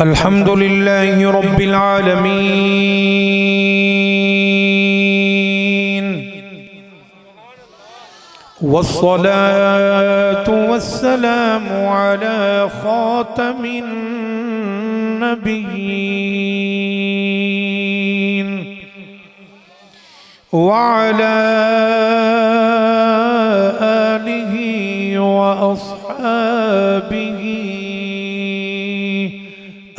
अल्हम्दुलिल्लाहि रब्बिल आलमीन वस्सलातु वस्सलामु अला खातमिन नबिय्यीन व अला आलिहि व अस्हाबिहि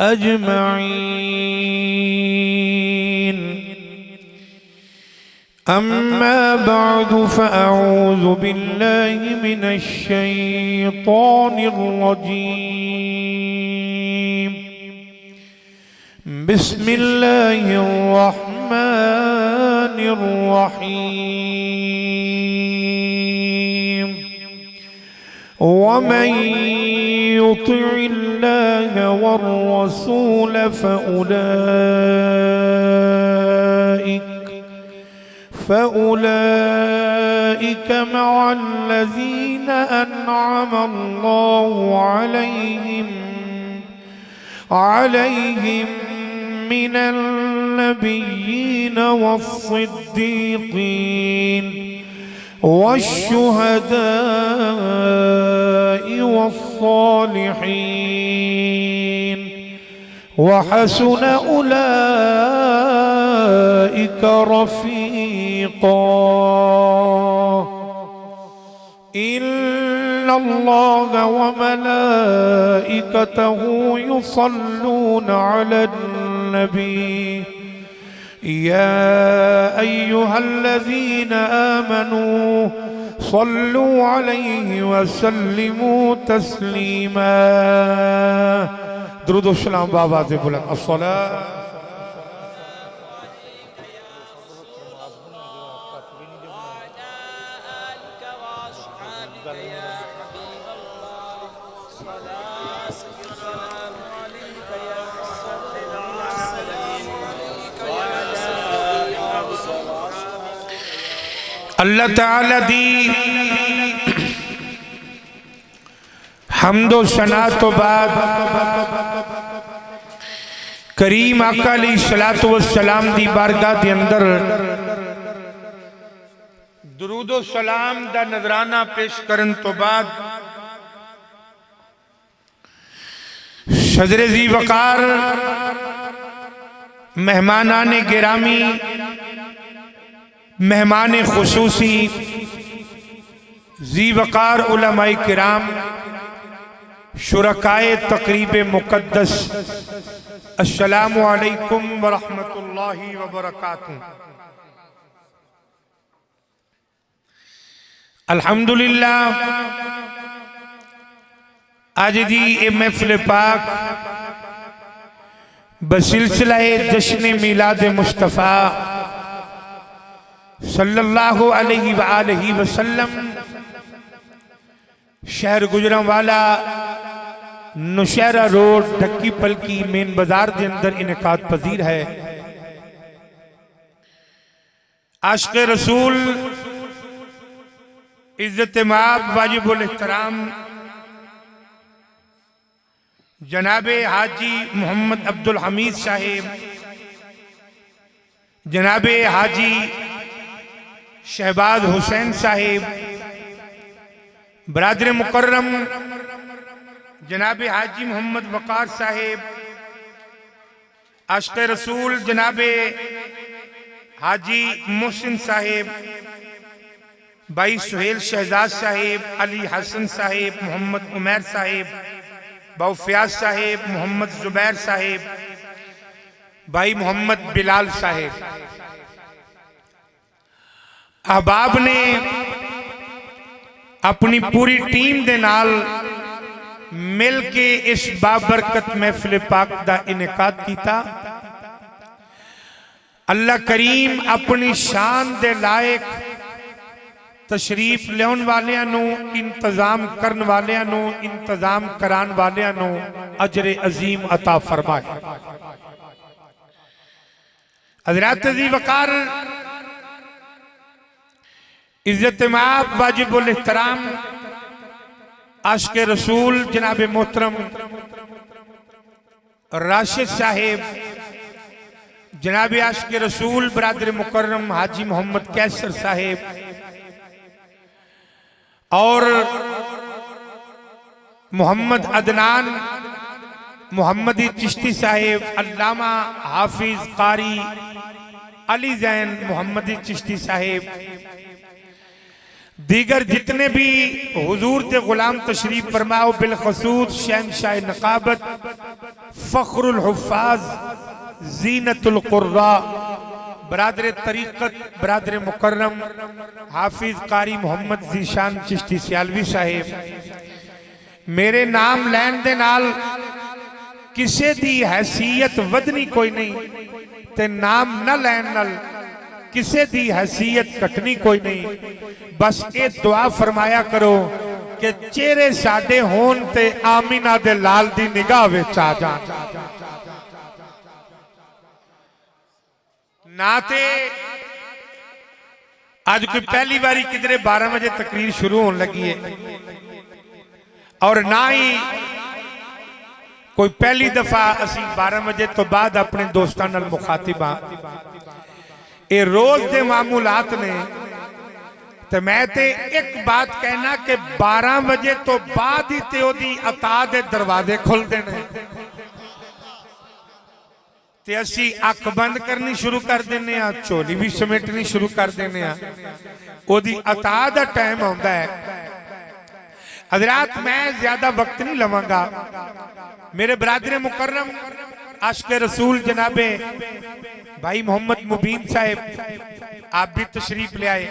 अजमईन। अम्मा बअद फ़अऊज़ु बिल्लाहि मिनश शैतानिर रजीम। बिस्मिल्लाहिर रहमानिर रहीम। वमन युतिइल्लाह वर्रसूल फ़उलाइक मअल्लज़ीन अनअम अल्लाहु अलैहिम मिनल नबिय्यीन वस्सिद्दीक़ीन वश्शुहदाኢ वस्सालिहीन वहसुन उलाइक रफ़ीक़ा। इन्नल्लाह व मलाइकतहु युसल्लूना अलन नबी या अय्युहल्लज़ीना आमनू सल्लू अलैहि वसल्लिमू तस्लीमा। दुरूद व सलाम बाबा से बुलंद अस्सलाम। अल्लाह ताला दी हम्दो सना तो बाद करीम आका अलैहिस्सलातु वस्सलाम दी बारगाह दे अंदर दुरूदो सलाम दा नजराना पेश करन तो बाद सदर ज़ी वकार मेहमानाने गिरामी मेहमान खुसूसी ज़ी वकार उलमाए किराम शुरकाए तकरीब मुक़द्दस अस्सलामु अलैकुम व रहमतुल्लाहि व बरकातुहू। अल्हम्दुलिल्लाह आज दी ए महफिल पाक बसिलसिलाए जश्न मिलाद मुस्तफ़ा सल्लल्लाहु अलैहि व आलिहि वसल्लम शहर गुजरांवाला नुशहरा रोड ढक्की पलकी मेन बाजार के अंदर इनेकाद पजीर है। आशिक़ रसूल इज्जत माब वाजिबुल एहतराम जनाबे हाजी मोहम्मद अब्दुल हमीद साहेब, जनाबे हाजी शहबाज हुसैन साहेब, बरादर मुकर्रम जनाबे हाजी मोहम्मद वकार साहेब, आशिक़ रसूल जनाबे हाजी मोहसिन साहेब, भाई सुहेल शहजाद साहेब, अली हसन साहेब, मोहम्मद उमैर साहेब, बाऊ फयाज साहेब, मोहम्मद जुबैर साहेब, भाई मोहम्मद बिलाल साहेब, अहबाब ने अपनी पूरी टीम दे नाल मिल के इस बाबरकत महफिल पाक दा इनेकाद कीता। अल्लाह करीम अपनी शान दे लायक तशरीफ लियाउन वालियां नू, इंतजाम करन वालियां नू, इंतजाम करान वालियां नू अजरे अजीम अता फरमाए। हज़रात ज़ी वकार इज्जत माब वाजिबुल एहतराम आशिक़ रसूल जनाब मोहतरम राशिद साहेब, जनाब आशिक रसूल बरादर मुकर्रम हाजी मोहम्मद कैसर साहेब, और मोहम्मद अदनान मोहम्मदी चिश्ती साहेब, अल्लामा हाफिज कारी अली जैन मोहम्मदी चिश्ती साहेब, दीगर जितने भी हुजूर के गुलाम तशरीफ फरमाओ, बिलखसूस शहनशाह नकाबत फखरुल हुफ्फाज जीनतुल कुर्रा बरादर तरीक़त बरादर मुकर्रम हाफिज कारी मोहम्मद जीशान चिश्ती सियालवी साहेब, मेरे नाम लैन दे नाल किसी दी हैसियत वधनी कोई नहीं ते नाम न लैन नाल किसी दी हैसियत घटनी कोई नहीं। बस ये दुआ फरमाया करो कि चेहरे साडे होन ते आमीना दे लाल दी निगाह विच आ जाण। ना ते आज कोई पहली बारी किधरे 12 बजे तकरीर शुरू होने लगी है, और ना ही कोई पहली दफा असी 12 बजे तो बाद अपने दोस्तों नाल मुखातिब हाँ। ये रोज के मामूलात ने, तो मैं ते एक बात कहना कि 12 बजे तो बाद ही ते ओदी अता दे दरवाजे खुलते हैं, ते असी अख बंद करनी शुरू कर देने, झोली भी समेटनी शुरू कर देने, ओदी अता दा टाइम आउंदा है। हजरात, मैं ज्यादा वक्त नहीं लवांगा। मेरे बरादर मुकर्रम आशिक रसूल जनाबे भाई मोहम्मद मुबीन साहब, आप भी तशरीफ ले आए।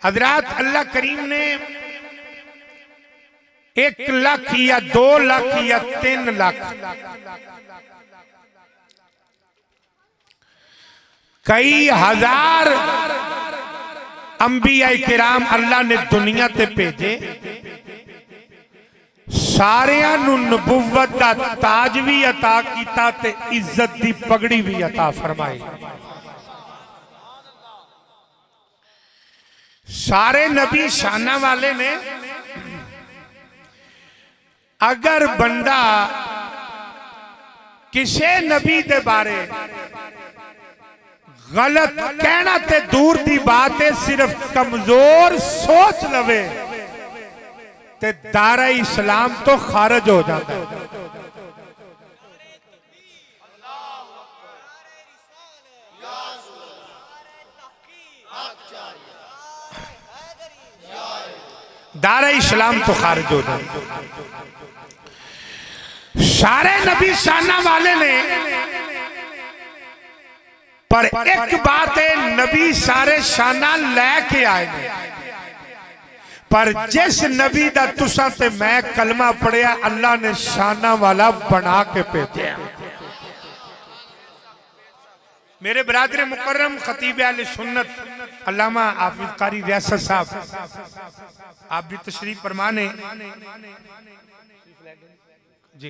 हजरात, अल्लाह करीम ने 1 लाख या 2 लाख या 3 लाख कई हजार अंबिया किराम अल्लाह ने दुनिया ते भेजे, सारियां नूं नबुव्वत दा ताज भी अता कीता ते इज्जत दी पगड़ी भी अता फरमाई। सारे नबी शाना वाले ने। अगर बंदा किसी नबी दे बारे गलत कहना ते दूर दी बात है, सिर्फ कमजोर सोच लवे ते दारा इस्लाम तो खारिज हो जाता है। दारा इस्लाम तो खारिज हो जाता है। सारे नबी शाना वाले ने, पर एक बात है, नबी सारे शाना लैके आए ने, पर जिस नबी दा तुसा ते मैं कलमा पढ़िया अल्लाह ने शाना वाला बना के भेजा। मेरे बरादर मुकर्रम खतीब अहले सुन्नत अल्लामा हाफिज कारी रियासत साहब, आप भी तशरीफ फरमाने जी।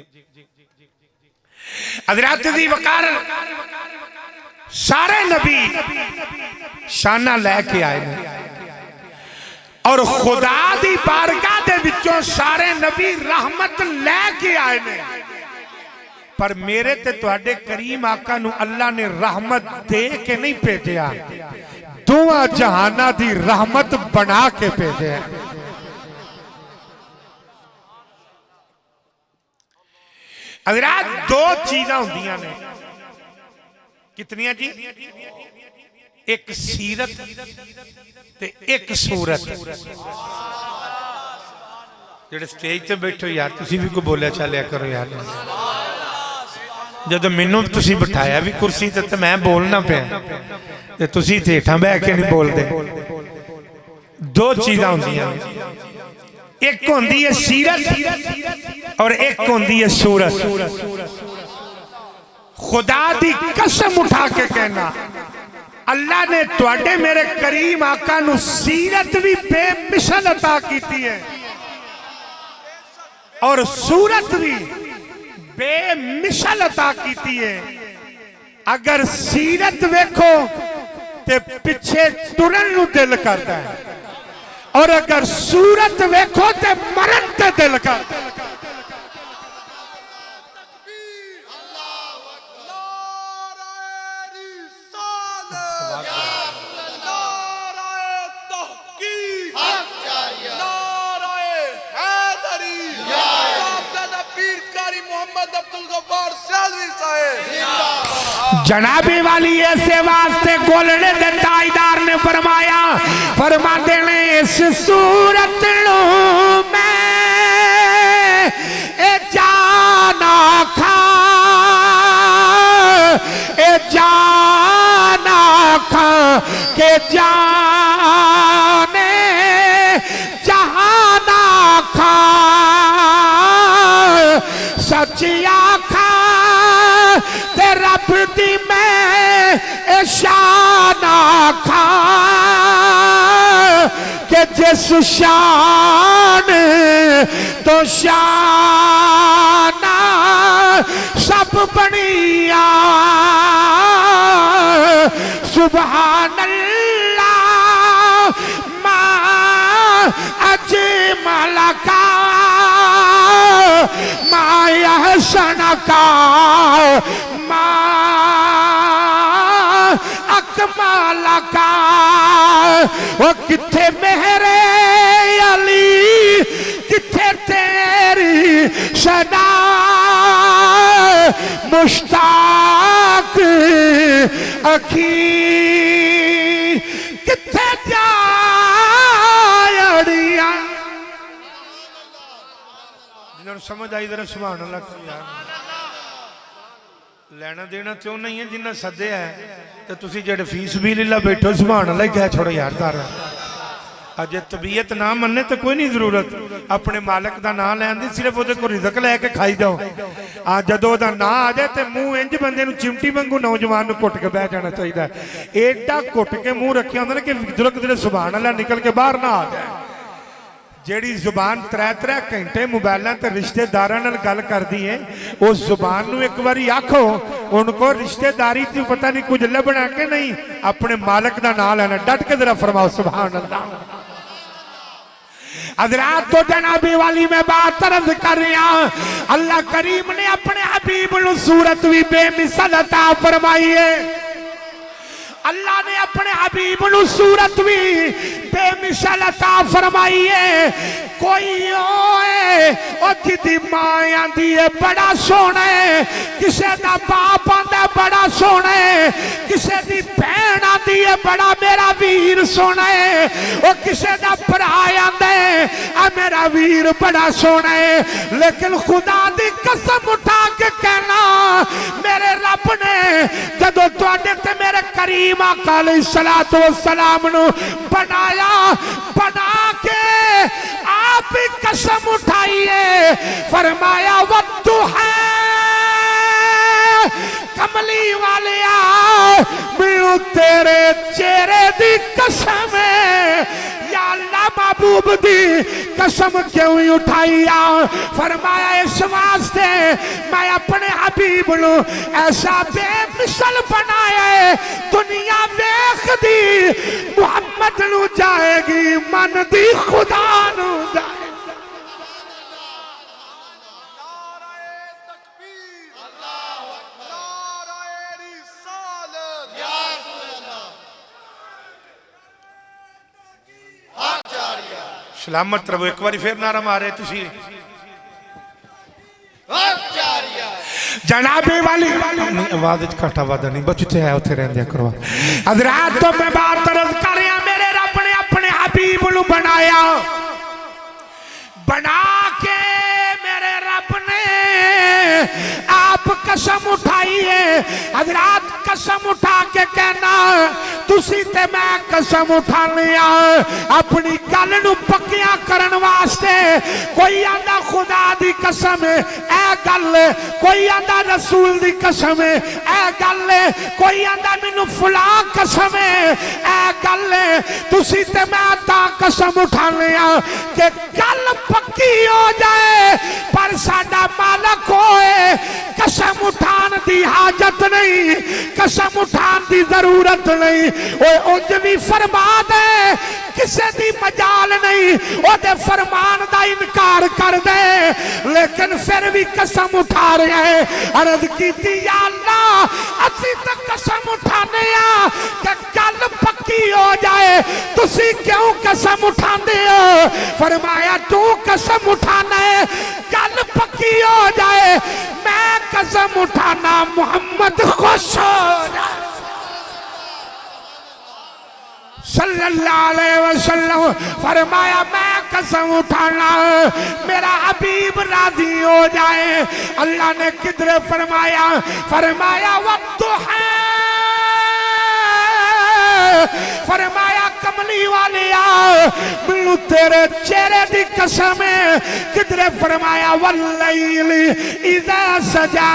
हज़रात दी वकार सारे नबी शाना लैके आए ने, और खुदा दी बारगाह दे विचों सारे नबी रहमत लैके आए ने, पर मेरे ते तुहाडे करीम आका नू अल्लाह ने रहमत दे के नहीं भेजा, दोवां जहाना दी रहमत बना के भेजा। हज़रात, 2 चीज़ां होंदियां ने, कितनियां जी? एक सीरत ते एक सूरत। जेड़े स्टेज ते बैठो यार, तुसी भी कोई बोलिया चलिया करो यार। जब मैनू तुसी बिठाया भी कुर्सी ते मैं बोलना पिया ते तुसी हेठां बह के नहीं बोलते। 2 चीज़ां होंदियां, एक होंदी है सीरत और एक होंदी है सूरत। खुदा दी कसम उठा के कहना, अल्लाह ने तुहाडे मेरे करीम आका नू सीरत भी बेमिसल अता की है और सूरत भी बेमिसल अता की है। अगर सीरत वेखो ते पिछे टुरन नू दिल करता है, और अगर सूरत वेखो ते मरन ते दिल करता है। अब्दुल गफ्फार सियालवी साहब जनाबे वाली ऐसे वास्ते गोलने दे ताईदार ने फरमाया, फरमाते ने इस सूरत लो मैं ए जाना खा, ए जाना खा के जाने जहाना खा, सचिया खा ते रब दी मैं शाना खा के जिस शान तो शाना सब बनिया, सुभान अल्लाह मा अजमल का मा यहसन का मा अकमाल का। वो किथे मेरे अली किथे तेरी सदा, मुश्ताक अखी किथे जाड़िया। जिन्होंने समझ आई जरा सुभान अल्लाह यार। लेना देना क्यों नहीं है, जिन्ना सदे है तो तुसी जेड़े फीस भी लीला बैठो सुभान अल्लाह कह छोड़ो यार तार। अजे तबीयत ना मन्ने तो कोई नहीं जरूरत, अपने मालिक का नाम लैन दी, सिर्फ वो रिजक लैके खाई जाओ। जदों ओदा ना आ जाए तो मूँह इंज बंदे नूं चिमटी वांगू नौजवान नूं घुट के बह जाना चाहिए। एडा घुट के मूँह रखिया होंदा कि जुलक सुभान अल्लाह निकल के बाहर ना आ जाए। जेड़ी जुबान 3-3 घंटे मोबाइलों ते रिश्तेदारां नाल गल करदी है, उस जुबान नूं एक बारी आखो उनको रिश्तेदारी च पता नहीं कुछ लभना के नहीं, अपने मालिक का नाम लेना। डट के जरा फरमाओ सुभान अल्लाह। हज़रात तो जनाबे वाली में बात अर्ज कर रहा, अल्लाह करीम ने अपने हबीब नूं सूरत भी बेमिसाल अता फरमाई है। अल्लाह ने अपने हबीब नूं सूरत भी बेमिसाल अता फरमाई है। कोई ओ जिदी मां आंदी है बड़ा सोहना है, किसे दा बाप आंदा बड़ा सोहना है, किसे दी भैन आंदी है बड़ा मेरा वीर सोहना है, ओ किसे दा भरा आंदा है आ मेरा वीर बड़ा सोहना है। लेकिन खुदा दी कसम उठा के कहना, मेरे रब ने जदों तुहाडे ते मेरे करीम आका अलैहिस्सलातु वस्सलाम नूं बनाया, बना के आप ही कसम उठाइए, फरमाया वद्दुहा कमली वाले मैनू तेरे चेहरे दी कसम है, या अल्लाह महबूब दी कसम क्यों उठाई आ। फरमाया इस वास्ते मैं अपने हबीब नूं ऐसा बेमिसाल बनाया है, दुनिया वेख दी मुहम्मद नूं जाएगी, मन दी खुदा नूं जाएगी। सलामत रहो। एक बार फिर नारा मारे तुसी जनाबे वाली आवाज घाटा वादा नहीं बस जिथे है उथे रहंदे करो। हज़रात तो मैं बात अर्ज कर रहा, मेरे रब ने अपने हबीब नूं बनाया, बना के मेरे रब ने आप कसम उठाई है। हज़रात कसम उठा के कहना, तुसी ते मैं कसम उठाने अपनी गल नूं पक्किया करन वास्ते। कोई आंदा खुदा दी कसम ए गल, कोई आंदा रसूल दी कसम ए गल, कोई आंदा मैनू फला कसम ए गल। तुसी ते मैं ता कसम उठाने कि गल पक्की हो जाए, पर साडा मालक होए। कसम उठान दी हाजत नहीं, कसम उठान दी जरूरत नहीं। उंज भी फरमा दे, किसे दी मजाल नहीं, ओदे फरमान दा इनकार कर दे, लेकिन फिर भी कसम उठा रहे हैं। अर्ज कीती या अल्लाह असी तो कसम उठाने कि गल पक्की हो जाए, तुसी क्यों कसम उठाते हो? फरमाया तू कसम उठाना है गल पक्की हो जाए, मैं मैं कसम उठाना मोहम्मद खुश हो जाए सल्लल्लाहु अलैहि वसल्लम। फरमाया मैं कसम उठाना मेरा हबीब राजी हो जाए। अल्लाह ने किधरे फरमाया, फरमाया वक्त है, फरमाया कमली वाले मिलू तेरे चेहरे दी कसम है। किधरे फरमाया वल्लैल इज़ा सजा,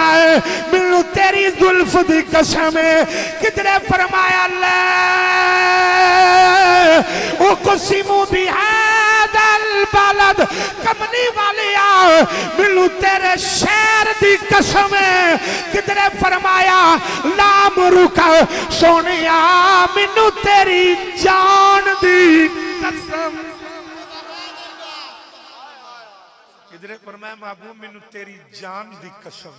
मिलू तेरी जुल्फ दी कसम है। किधरे फरमाया ला उक़सिमु बिहाज़ल बलद, कमली वाले मिलू तेरे शहर दी कसम है। किधरे फरमाया लाम रुका सोनिया मिनू तेरी जान दी कसम। किधरे फरमाया महबूब मिनू तेरी जान दी कसम।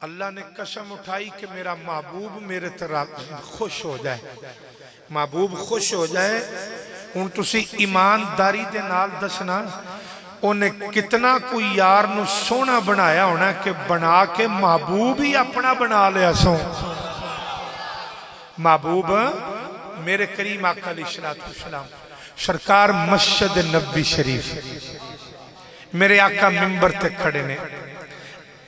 अल्लाह ने कसम उठाई कि मेरा महबूब मेरे तरह खुश हो जाए, महबूब खुश हो जाए। हुण तुसी ईमानदारी दे नाल दसना उन्हें कितना कोई यार नू सोहना बनाया होना कि बना के महबूब ही अपना बना लिया सो। महबूब मेरे करीम आका अलैहिस्सलातु वस्सलाम सरकार मस्जिद नबी शरीफ, मेरे आका मिंबर ते खड़े ने।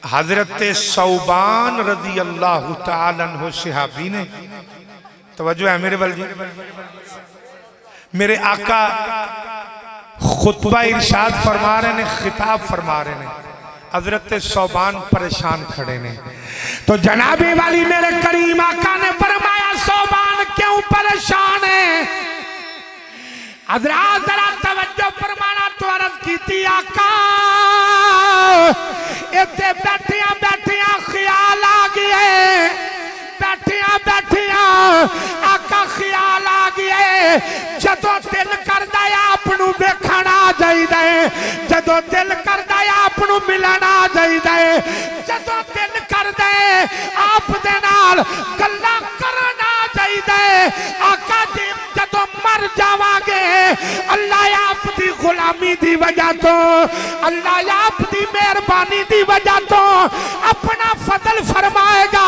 हजरत सौबान रजी अल्लाह तआला अन्हु सहाबी ने, तवज्जो है मेरे बल जी, मेरे आका खुतबा इरशाद फरमा रहे ने, खिताब फरमा रहे ने। हजरत सौबान परेशान खड़े ने, तो जनाबे वाली मेरे करीम आका ने फरमाया सौबान क्यों परेशान है? हजरात जरा तवज्जो फरमाना तो अर्ज की थी आका इतने बैठिया बैठिया ख्याल आ गए, बैठिया बैठिया आका ख्याल आ गए। जदों दिल करदा आपनू वेखना चाहिए, जदों दिल करदा आपनू मिलना चाहिए, जदों दिल करदा आप दे नाल गल्लां करना चाहिए। आका जी जदों मर जावांगे अल्लाह आप दी गुलामी दी वजह तो, अल्लाह आप दी मेहरबानी दी वजह तो अपना फजल फरमाएगा,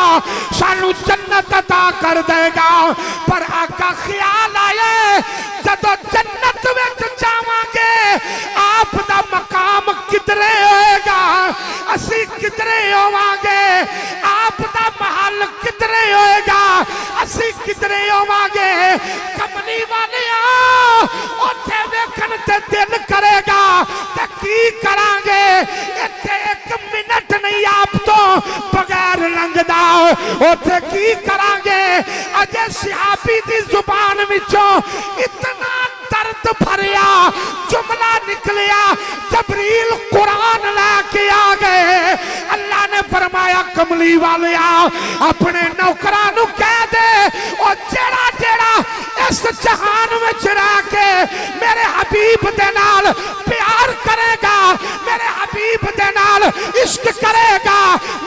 सानू जन्नत अता कर देगा। पर आका ख्याल आए जदों जन्नत विच जावांगे आप दा मकाम किधरे होएगा, असी किधरे होवांगे, आप दा महल किधरे होएगा, असी किधरे होवांगे। कमली वाले उत्थे वेखण ते दिल करेगा ते की करांगे, इत्थे एक मिनट नहीं आप तो बगैर लंघदा, उत्थे की करांगे। अजे सहाबी दी जुबान विचों इतना दर्द भरिया जुमला निकलिया, जबरील कुरान लेके आ गए। अल्लाह ने फरमाया कमली वाले अपने नौकरां नू कह दे ओ जेड़ा जेड़ा इस जहान विच रह के मेरे हबीब दे नाल प्यार करेगा, मेरे हबीब दे नाल इश्क करेगा,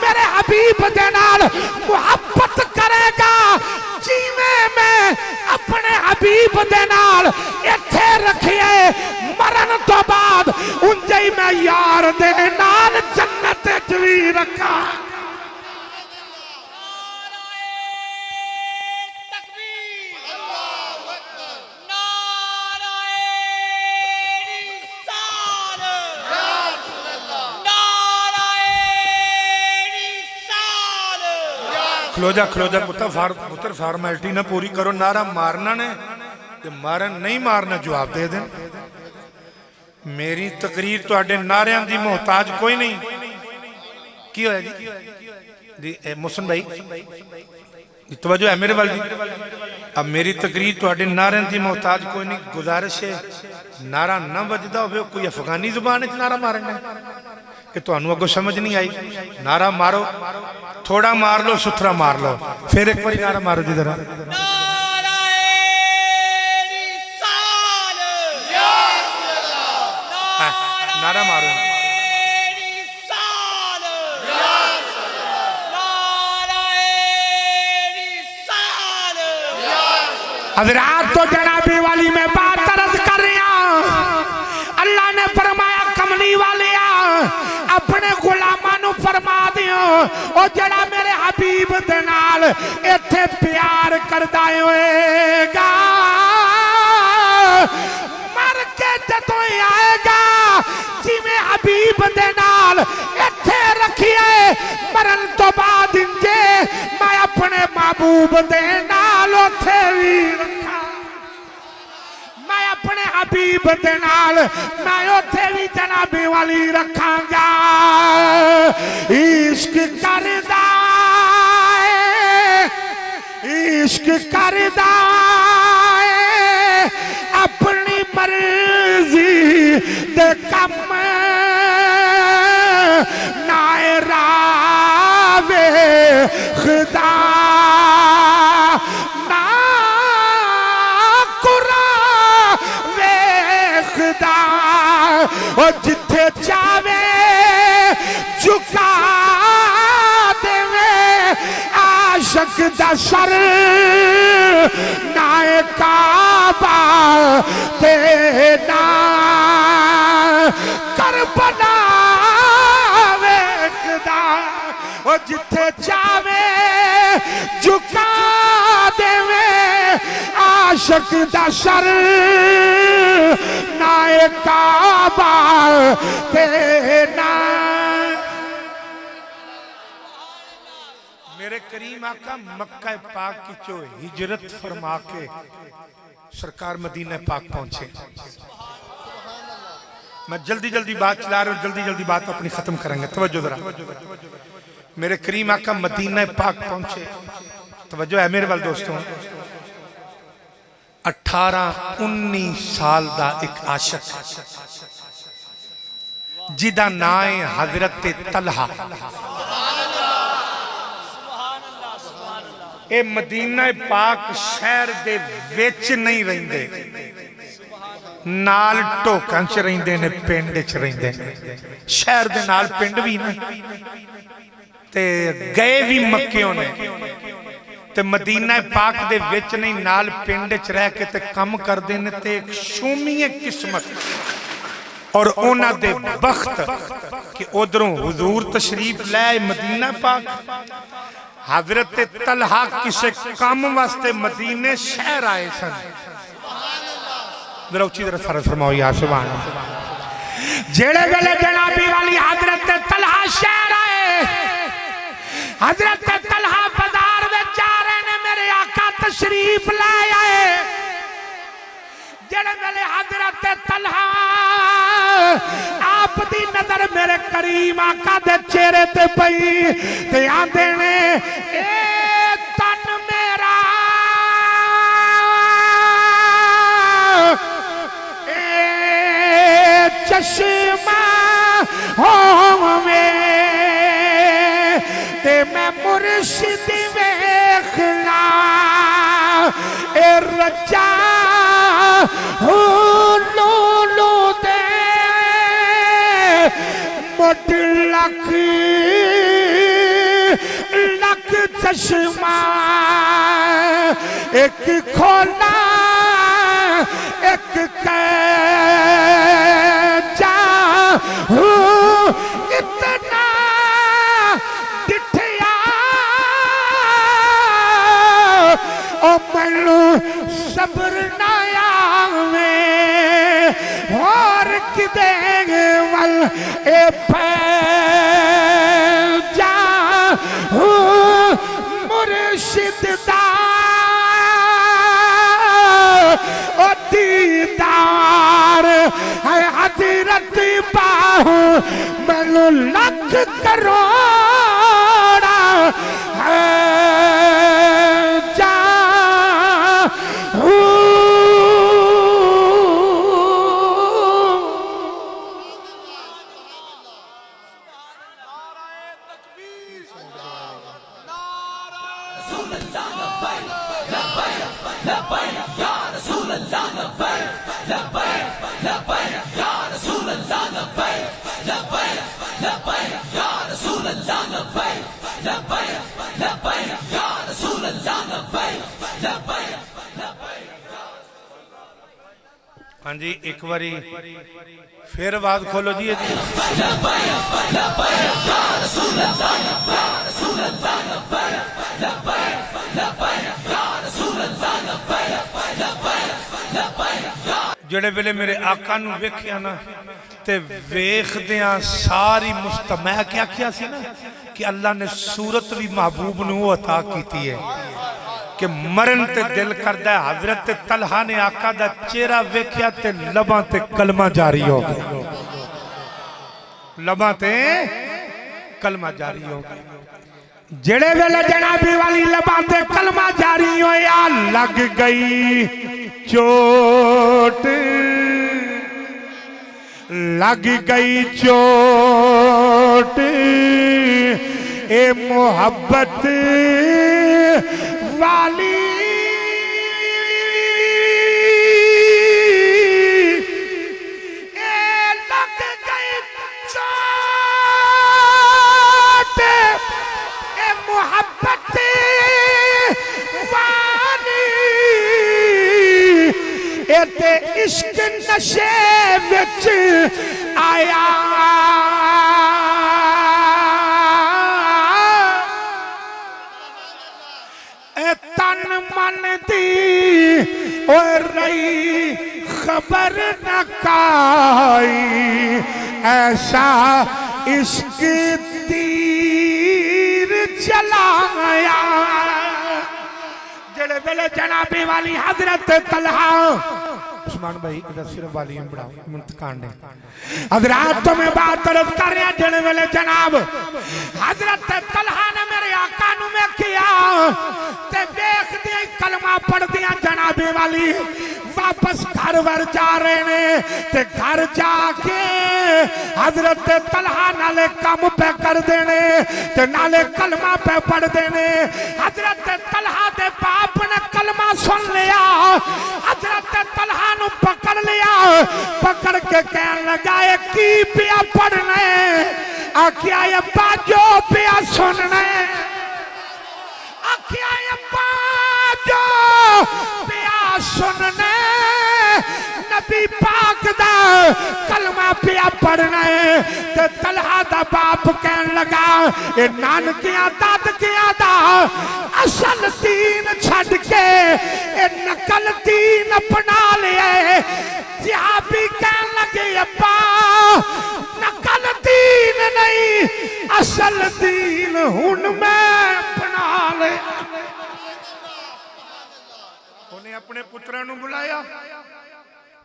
मेरे हबीब दे नाल मुहब्बत करेगा, जीवे में अपने हबीब दे नाल इत्थे रखिए, मरण तो बाद उंजे ही मैं यार दे नाल जन्नत च भी रखा। खलोजा खलोजा पुत्र फॉर्मेलिटी ना पूरी करो, नारा मारना ने ते मारन नहीं मारना जवाब दे दें। मेरी तकरीर तुहाडे नारियां दी मोहताज कोई नहीं। की होया जी मुहसन भाई तवज्जो है मेरे वाल जी। अब मेरी तकरीर तुहाडे नारियां दी मोहताज कोई नहीं। गुजारिश है नारा ना बजदा होवे कोई अफगानी जुबान च नारा मारना कि तुहानू अगों समझ नहीं आई। नारा मारो, थोड़ा मार लो, सुथरा मार लो, फिर एक बार नारा मारो जी जरा। नारा मारो। हजरात तो जनाबे वाली में बात अर्ज कर रही अल्लाह ने फरमाया कमली वाले अपने गुलामां नू फरमा ओ जड़ा मेरे हबीब दे नाल इत्थे प्यार करदा होएगा मर के जदों आएगा जिवें हबीब दे नाल इत्थे रखिए मरन तो बाद इंजे मैं अपने महबूब दे नाल उथे भी रखा मैं अपने हबीब दे नाल मैं उथे भी जनाबे वाली रखांगा इश्क करदा इश्क करदा अपनी मर्जी दे कम नाए रावे खुदा ना कुरा वेखदा ओ जिथे चावे झुका देवे आशक दा सर नाए काबा ते ना करबला वेखदा ओ जिथे चावे झुका देवे आशक दा सर नाए काबा ते ना मेरे करीम आका मक्का पाक की जो हिजरत फरमा के सरकार मदीना पाक पहुंचे। मैं जल्दी जल्दी बात चला रहा हूं, जल्दी जल्दी बात अपनी खत्म करेंगे। तवज्जो जरा, मेरे करीम आका मदीना पाक पहुंचे। तवज्जो है मेरे वाल दोस्तों। 18-19 साल दा एक आशिक जिदा नाम है हजरत तलहा। ए मदीना पाक शहर दे विच नहीं रहिंदे, नाल ढोकां च रहिंदे ने, पिंड च रहिंदे ने। शहर दे नाल पिंड भी ने ते गए भी मक्कियों ने ते मदीना पाक दे विच नहीं, नाल पिंड च रह के ते काम करदे ने। ते एक शूमीए किस्मत और उन्हां दे बख्त कि उधरों हुजूर तशरीफ लाए मदीना पाक। हजरत तलहा किसे काम वास्ते मदीने शहर आए सन। जरा उच्ची तरह फर्ज फरमाओ यार सुभान अल्लाह। जेड़े वेले जनाबी वाली हजरत तलहा शहर आए, हजरत तलहा बाजार में जा रहे ने, मेरे आका तशरीफ ले आए। जेड़े वेले हजरत तलहा आप दी नजर मेरे करीम आका दे चेहरे ते पई ते आंदे ने ए तन मेरा ए चश्मा होवे ते मैं मुर्शिद वेखना ए रजा लो दे मोट लख लख चश्मा एक खोला एक कैचा इतना दिठया ओ मैनू सब्र ना आवे और किदे वल ए जा मुर्शिद दा ओ दीदार है हजरत बाहू मैनू लख करोड़ है जा हाँ जी एक बारी फिर आवाज खोलो जी जेड़े वेले मेरे आका नू वेख्या ना ते वेखदियां सारी मैं क्या आख्या सी ना कि अल्लाह ने सूरत भी महबूब नू अता की है कि मरन ते दिल करदा है। हजरत तलहा ने आका दा चेहरा वेख्या ते लबां ते कलमा जारी हो गया, लबां ते कलमा जारी हो गया। जेड़े वेले जनाबी वाली लबां ते कलमा जारी होया लग गई चोट, लग गई चोट ए मोहब्बत वाली ए लग गई चोट ए मोहब्बत वाली ए ते इश्क नशे विच आया तन मन दी और रही खबर न काई ऐसा इश्क तीर चलाया। जेड़े वेले जनाबी वाली हजरत तलहा उस्मान भाई इधर सिर्फ वाली बढ़ाओ मुंतकान ने हजरत तो मैं बात तरफ कर रहा जेड़े वेले जनाब हजरत तलहा ने मेरे आका नू में किया ते देख दिया कलमा पढ़ दिया जनाबे वाली वापस घर वर जा रहे ने ते घर जाके हजरत तलहा नाले काम पे कर देने ते नाले कलमा पे पढ़ देने। हजरत तलहा दे बाप ने कलमा सुन लिया, हजरत तलहा नू पकड़ लिया, पकड़ के कहने लगा की पिया पढ़ने आखिया अब्बा जो पिया सुनने, आखिया अब्बा जो पिया सुनने नबी पाक दा कलमा पिया पढ़ना है। ते तलहा दा बाप कहने लगा ए नानकिया दादकिया दा असल दीन छड़ के ए नकल दीन अपना लिया। सहाबी कहने लगे अब्बा नकल दीन नहीं असल दीन हुन मैं अपना ले। उन्हें अपने पुत्रा नू बुलाया,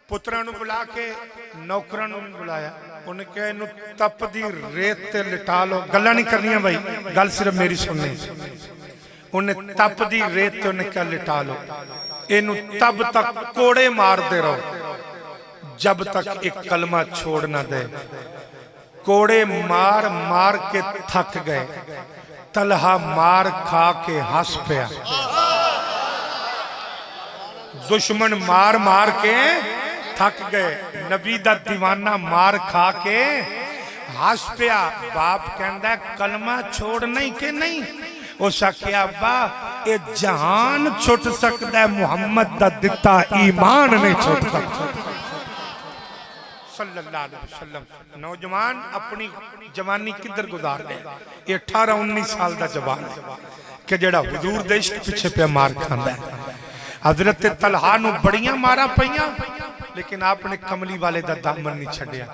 पुत्रा नू बुला के नौकरां नू बुलाया, उन्हें कहा इनू तप दी रेत ते लिटा लो। गल्लां नहीं करनियां भाई, गल सिर्फ मेरी सुननी। उन्हें तप दी रेत ते उन्हें कहा लिटा लो, इनू तब तक कोड़े मारते रहो जब तक एक कलमा छोड़ ना दे। कोड़े मार मार के थक गए, तलहा मार खा के हंस पिया। दुश्मन मार मार के थक गए, नबी दा दीवाना मार खा के हंस पिया। बाप कहंदा कलमा छोड़ नहीं के नहीं, उस आख्या अब्बा ये जहान छुट सकता है, मुहम्मद दा दिता ईमान नहीं छुट सकता सल्लल्लाहु अलैहि वसल्लम। नौजवान अपनी जवानी किधर गुजार ले, 18-19 साल का जवान कि जेड़ा हुजूर दे इश्क पिछे पे मार खांदा है। हजरत तलहा नू बड़ियां मारा पईयां लेकिन आपने कमली वाले दा दामन नहीं छड्डिया।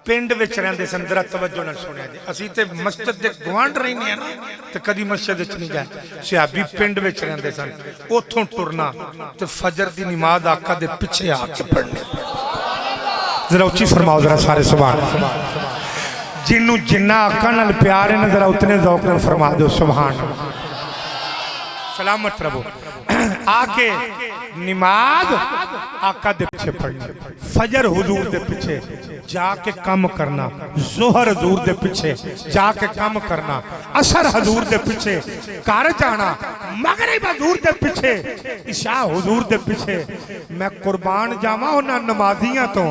पिंड विच रहिंदे सन, जरा तवज्जो नाल सुनिया जी। असीं ते मस्जिद दे गुआंढ रहिंदे आ ना ते कदी मस्जिद विच नहीं गए। सहाबी पिंड विच रहिंदे सन, ओथों टुरना ते फजर दी नमाज आका दे पिछे आके पढ़नी। जरा उच्ची फरमाओ जरा सारे सुभान अल्लाह। जिन्नू जिन्ना आका नाल प्यार है ना जरा उतने ज़ौक़ नाल फरमा दो सुभान अल्लाह। सलामत रहो। आके नमाज आका दे पीछे पढ़नी, फजर हुजूर दे पीछे जाके काम करना, जोहर हुजूर दे पीछे जाके काम करना, असर हुजूर दे पीछे घर जाना, मगरिब हुजूर दे पीछे, इशा हुजूर दे पीछे। मैं कुर्बान जावा उन्हां नमाजियां तो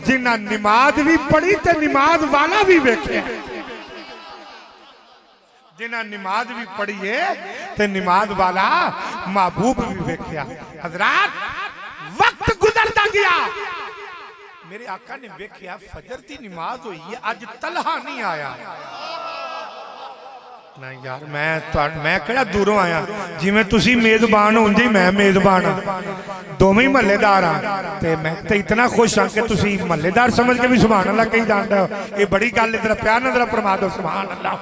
जिन्हां नमाज भी पढ़ी ते नमाज वाला भी वेखे, जिन्हें नमाज भी पढ़ी है ते नमाज वाला महबूब भी वेख्या। हजरात वक्त गुजर करता गया। मेरे आका ने वेख्या फजर की नमाज हुई है, अज तलहा नहीं आया। ना यार मैं केड़ा दूरों आया, जिवें तुसी मेजबान हो जी मैं मेजबान हाँ, दोवें महल्लेदार हाँ। ते मैं तो इतना खुश हाँ कि तुसी महल्लेदार समझ के भी सुभान अल्लाह कही जानते हो। ये बड़ी गल, इधर प्यार ना जरा फरमा दो सुभान अल्लाह।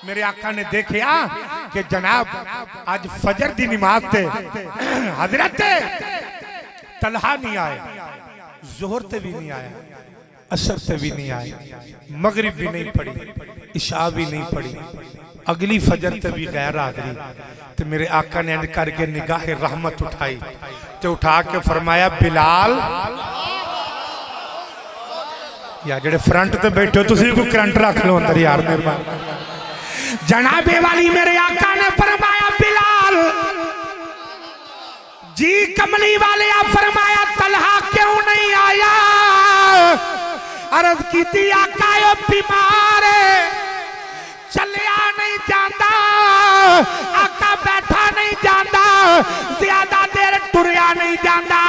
मेरे आका ने देखा कि जनाब आज फजर की नमाज ते हजरत तलहा नहीं आए, जोहर ते भी नहीं आया, असर ते भी नहीं आए, मगरिब भी नहीं पड़ी, इशा भी नहीं पड़ी, अगली फजर ते भी गैर हाजरी। तो मेरे आका ने करके निगाह रहमत उठाई, तो उठा के फरमाया बिलाल यार जेडे फ्रंट ते बैठे हो तुसी कोई करंट रख लो अंदर यार मेहरबान। जनाबे वाली मेरे आका ने फरमाया बिलाल जी, कमली वाले आप फरमाया तलहा क्यों नहीं आया? अर्ज की आका यो बीमार चलिया नहीं जाता, आका बैठा नहीं जाता, ज्यादा देर टुरिया नहीं जाता।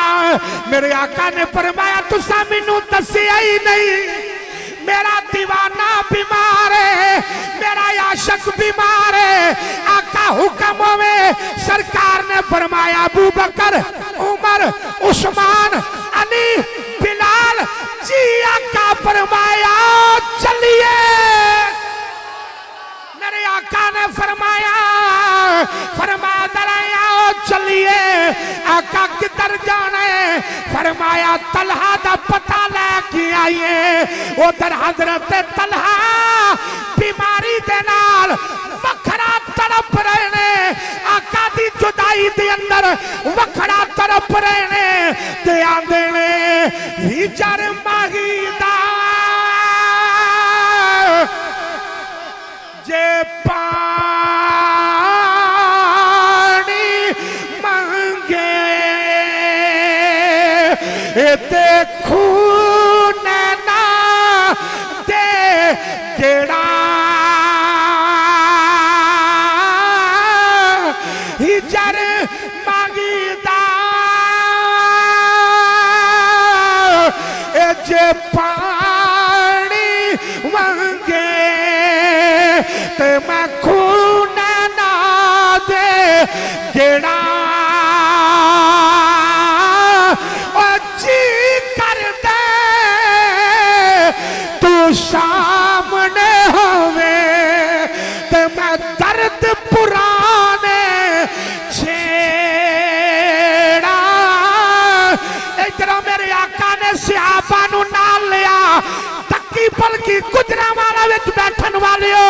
मेरे आका ने फरमाया तुसा मैनू दसिया ही नहीं, मेरा दीवाना बीमार है, मेरा आशिक बीमार है। आका हुक्म होवे, सरकार ने फरमाया अबू बकर, उमर, उस्मान, अली, बिलाल जी, आका फरमाया चलिए। मेरे आका ने फरमाया चलिए। आका किधर जाना है? फरमाया तलहा दा पता लेके आइए। उधर हजरत तलहा बीमारी दे नाल वखरा तड़प रहे ने, आका दी जुदाई दे अंदर वखरा तड़प रहे ने। ते आंदे ने हिजर माहीदा जे देखू नैना दे गेड़ा हिजर मांगीदा जे पानी मंगे ते मैं खून ना दे गेड़ा सामने होवे ते मैं दर्द पुराने छेड़ा। इधर मेरे आका ने सियाबा नू नाल लिया, तक्की पलकी गुजरांवाला विच बैठन वाले हो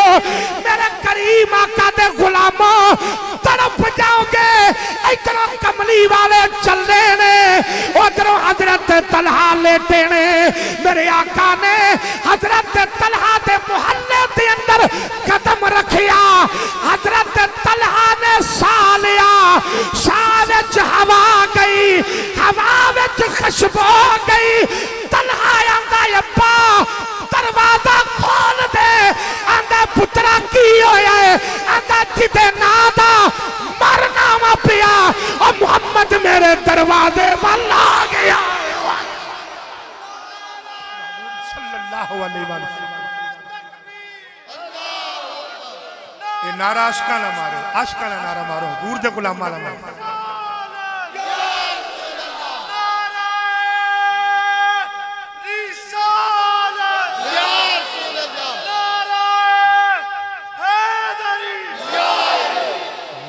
मेरे करीम आका दे गुलामों, तड़प जाओगे। इधर कमली वाले चले ने, उधर हजरत तलहा लेटे ने। मेरे आका ने हजरत तलहा दे मुहल्ले दे अंदर कदम रखिया, हजरत तलहा ने साह लिया, साह विच हवा गई, हवा विच खुशबू गई। तलहा आंदा अब्बा दरवाजा खोल दे, आंदा पुत्रा की होया है? आंदा जिदे ना दा मरना वा पिया और मोहम्मद मेरे दरवाजे वाल आ गया। ये नारा आशिका ना मारो, आशिका ना नारा मारो, दूर दे गुलामा ना मारो।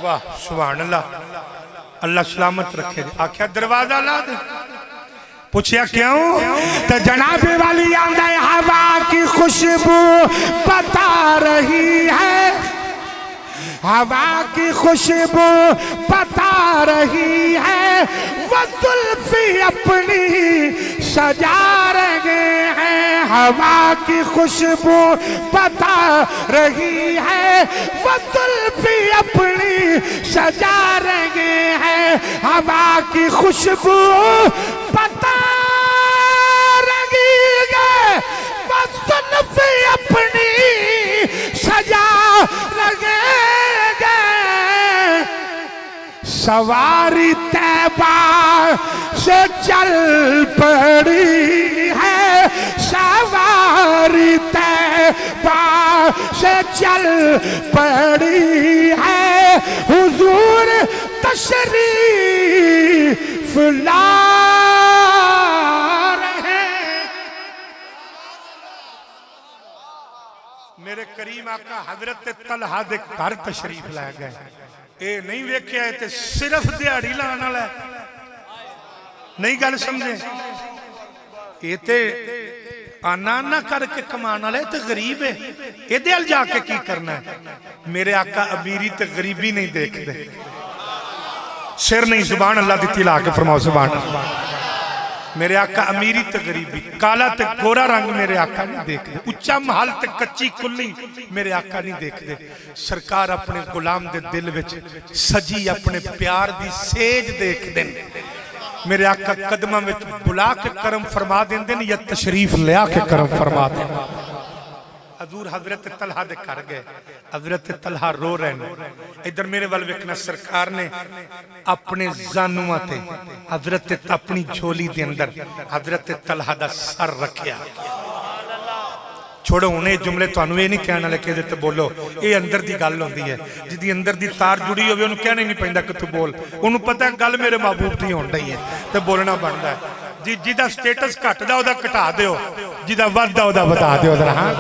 वाह सुभान अल्लाह, अल्लाह सलामत रखे। आख्या दरवाजा ला दे, पूछया क्यों? तो जनाबे वाली आंदा हवा की खुशबू बता रही है, हवा की खुशबू बता रही है, वो जुल्फी अपनी सजा रहे हैं। हवा की खुशबू बता रही है, वो जुल्फी अपनी सजा रहे हैं। हवा की खुशबू बता रही है, वो जुल्फी अपनी सजा रहे। सवारी तैबा से चल पड़ी है, सवारी तैबा से चल पड़ी है, हुजूर तशरीफ ला रहे। मेरे करीम आका हजरत तलहा दे घर तशरीफ लै गए। ये नहीं वेख्या ते सिर्फ दिहाड़ी लाने वाला नहीं, गल समझे। ये ते आना ना करके कमाने वाले ते गरीब है, ये जाके की करना है। मेरे आका अमीरी ते गरीबी नहीं देखते, सिर नहीं जुबान अल्लाह दी तिला के फरमाओ सुभान अल्लाह। मेरे आका अमीरी ते गरीबी, काला ते गोरा रंग मेरे आका नहीं देखते, उच्चा महल ते कच्ची कुल्ली मेरे आका नहीं देखते। सरकार अपने गुलाम दे दिल विच सजी अपने प्यार दी सेज देखते हैं। मेरे आका कदमां विच बुला के करम फरमा देंदे ने या तशरीफ लिया के करम फरमा देंदे। हजूर हजरत तलहा दे घर गए, हजरत तलहा रो रहे हैं। इधर मेरे वाल वेखना, सरकार ने अपने जानुआ ते हजरत अपनी झोली दे अंदर हजरत तलहा दा सर रखिया। छोड़ो उन्हें जुमले तुहानू ये नहीं कहने वाले कि ते बोलो, ये अंदर दी गल होंदी है। जिदी अंदर दी तार जुड़ी होवे उन्हें कहना ही नहीं पैंदा कि तू बोल, उन्हें पता है गल मेरे महबूब दी होण रही है ते बोलना बनता है। जिदा स्टेटस घटदा ओदा घटा दिओ, जिदा वधदा ओदा वधा दिओ जरा। हाँ,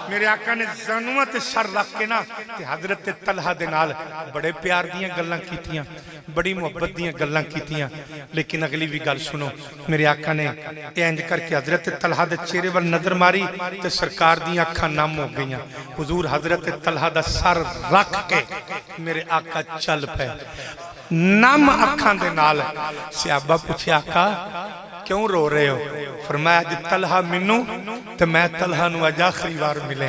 मेरे आका ने जानुआ ते सर रख के ना ते हजरत तलहा दे नाल बड़े प्यार दियां गल्लां कीतियां, बड़ी मुहब्बत दियां गल्लां कीतियां। लेकिन अगली भी गल सुनो, मेरे आका ने इंज करके हजरत तलहा दे चेहरे वाल नजर मारी ते सरकार दी अखां नम हो गईयां। हुजूर हजरत तलहा दा सर रख के मेरे आका चल पे नम अखां दे नाल। सहाबा पूछे आका क्यों रो रहे हो? फरमाया अज तलहा मैनू ते मैं तलहा नू अज आखिरी बार मिले।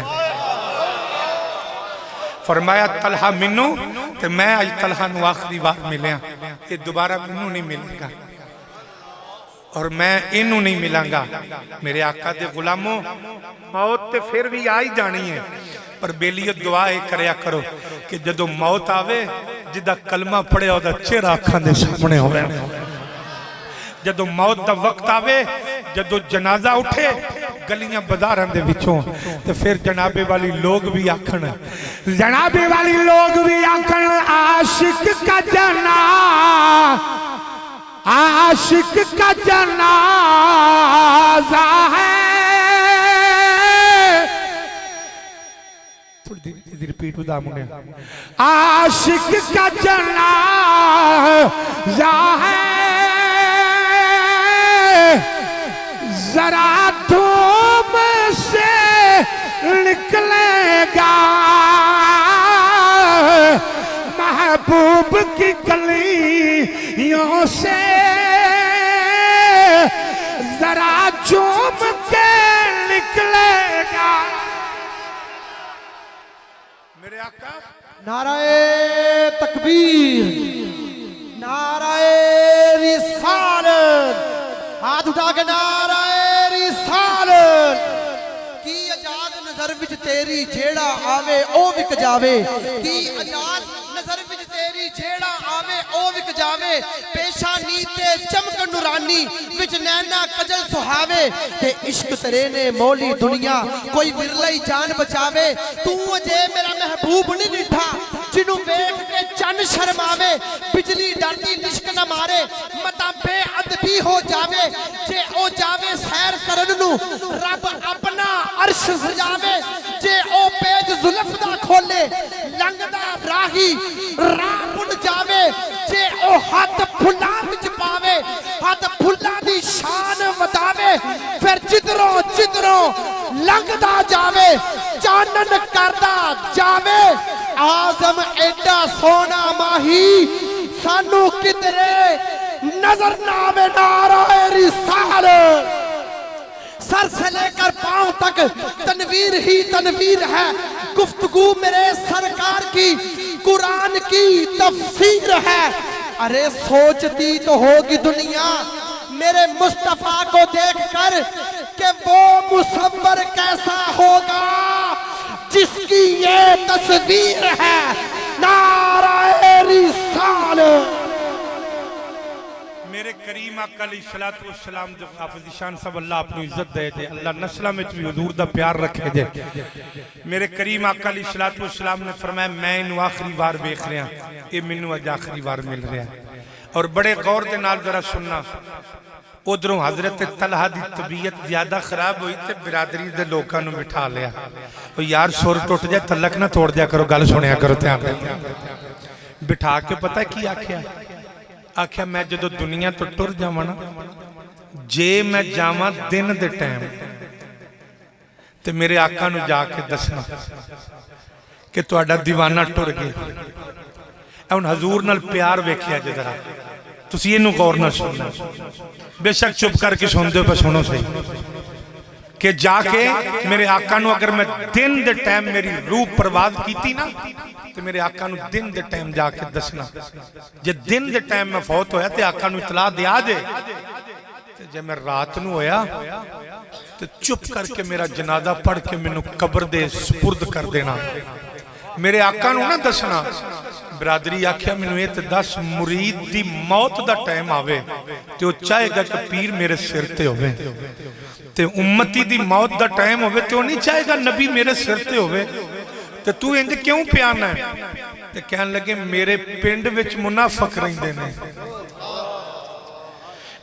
फरमाया तलहा मैनू ते मैं अज तलहा नू आखिरी बार मिले, ये दोबारा मैनू नहीं मिलेगा और मैं इनू नहीं मिलांगा। मेरे आका दे गुलामों, मौत ते फिर भी आ ही जानी है, पर बेलियो दुआ ये करया करो कि जदों मौत आवे जिदा कलमा पढ़िया ओदा चेहरा अखां दे सामने होवे। जदों मौत दा वक्त आवे, जदों जनाजा उठे गलियां बाजारां दे विचों, ते फिर जनाबे वाली लोग भी आखन, जनाबे वाली लोग भी आखन आशिक का जना, आशिक का जनाजा है। रिपीट बता मुझे, आशिक का जनाजा है, जरा धूम से निकलेगा महबूब की गलियों से, जरा झूम के निकलेगा। मेरे आका नाराए तकबीर, नाराए रिसालत, हाथ उठा के नाराए रिसालत। की आजाद नजर विच तेरी जेड़ा आवे ओ विक जावे, की आजाद नजर विच तेरी जेड़ा आवे ओ विक जावे। पेशानी ते चमक नूरानी विच नैना कजल सुहावे, ते इश्क तेरे ने मोली दुनिया कोई विरले जान बचावे। तू अजे मेरा महबूब नहीं दिठा जिन्हों वेख के चन शर्मावे, बिजली डरदी लिश्क न मारे मता बेअदबी हो जावे। जे ओ जावे सैर करन नू रब अपना अर्श सजावे, जे ओ पेज जुल्फ दा खोले लंघदा राही राह बुन जावे। जे ओ हाथ फुल्लां विच पावे हाथ फुल्लां दी शान वधावे, फिर जिधरों जिधरों लंघदा जावे चानन करदा जावे। आजम एडा सोना माही सानू किधरे नजर ना आवे। नाराए रिसालत, सर से लेकर पांव तक तनवीर ही तनवीर है। गुफ्तगू मेरे सरकार की कुरान की तफसीर है। अरे सोचती तो होगी दुनिया मेरे मुस्तफा को देखकर कि वो मुसव्वर कैसा होगा जिसकी ये तस्वीर है। नाराए रिसालत। करीम आका अलैहिस्सलातु वस्सलाम जो हाफिज़ शान सब अल्लाह अपनी इज्जत दे जे अल्लाह नस्लां में भी हुजूर दा प्यार रखे जे। मेरे करीम आका अलैहिस्सलातु वस्सलाम ने फरमाया मैं इन्हू आखिरी बार देख रहा, ये मैनू अज आखिरी बार मिल रहा। और बड़े गौर के नाल जरा सुनना, उधरों हजरत तलहा की तबीयत ज्यादा खराब हुई तो बिरादरी के लोगों को बिठा लिया, यार सुर टुट जाए तलक ना तोड़ दिया करो, गल सुनिया करो ध्यान बिठा के। पता की आख्या, आख्या मैं जो दुनिया तो टुर जावा ना, जे मैं जावा दिन दे टाइम तो मेरे आका नू जाके दसना कि तुहाडा दीवाना टुर गया। हुण हजूर नाल प्यार वेखिया जे जरा, तुसीं इहनूं गौर नाल सुनना, बेशक चुप करके सुनते हो पर सुनो सही कि जाके मेरे आका नू अगर मैं दिन दे टाइम मेरी रूह परवाज की ना तो मेरे आका नू दिन दे टाइम जाके दसना। जे दिन दे टाइम मैं फौत होया तो आका नू इतला दिया जे, जे मैं रात नू होया तो चुप करके मेरा जनाजा पढ़ के मैनू कब्र दे सुपुर्द कर देना, मेरे आका नू ना दसना। बिरादरी आख्या मैनू ये तो दस, मुरीद की मौत का टाइम आवे तो चाहेगा कि पीर मेरे सिर ते होवे, ते उम्मती दी मौत का टाइम होवे तो नहीं चाहेगा नबी मेरे सिर ते होवे, ते तू इंज क्यों प्याना है? ते कहन लगे मेरे पिंड विच मुनाफिक रहिंदे ने,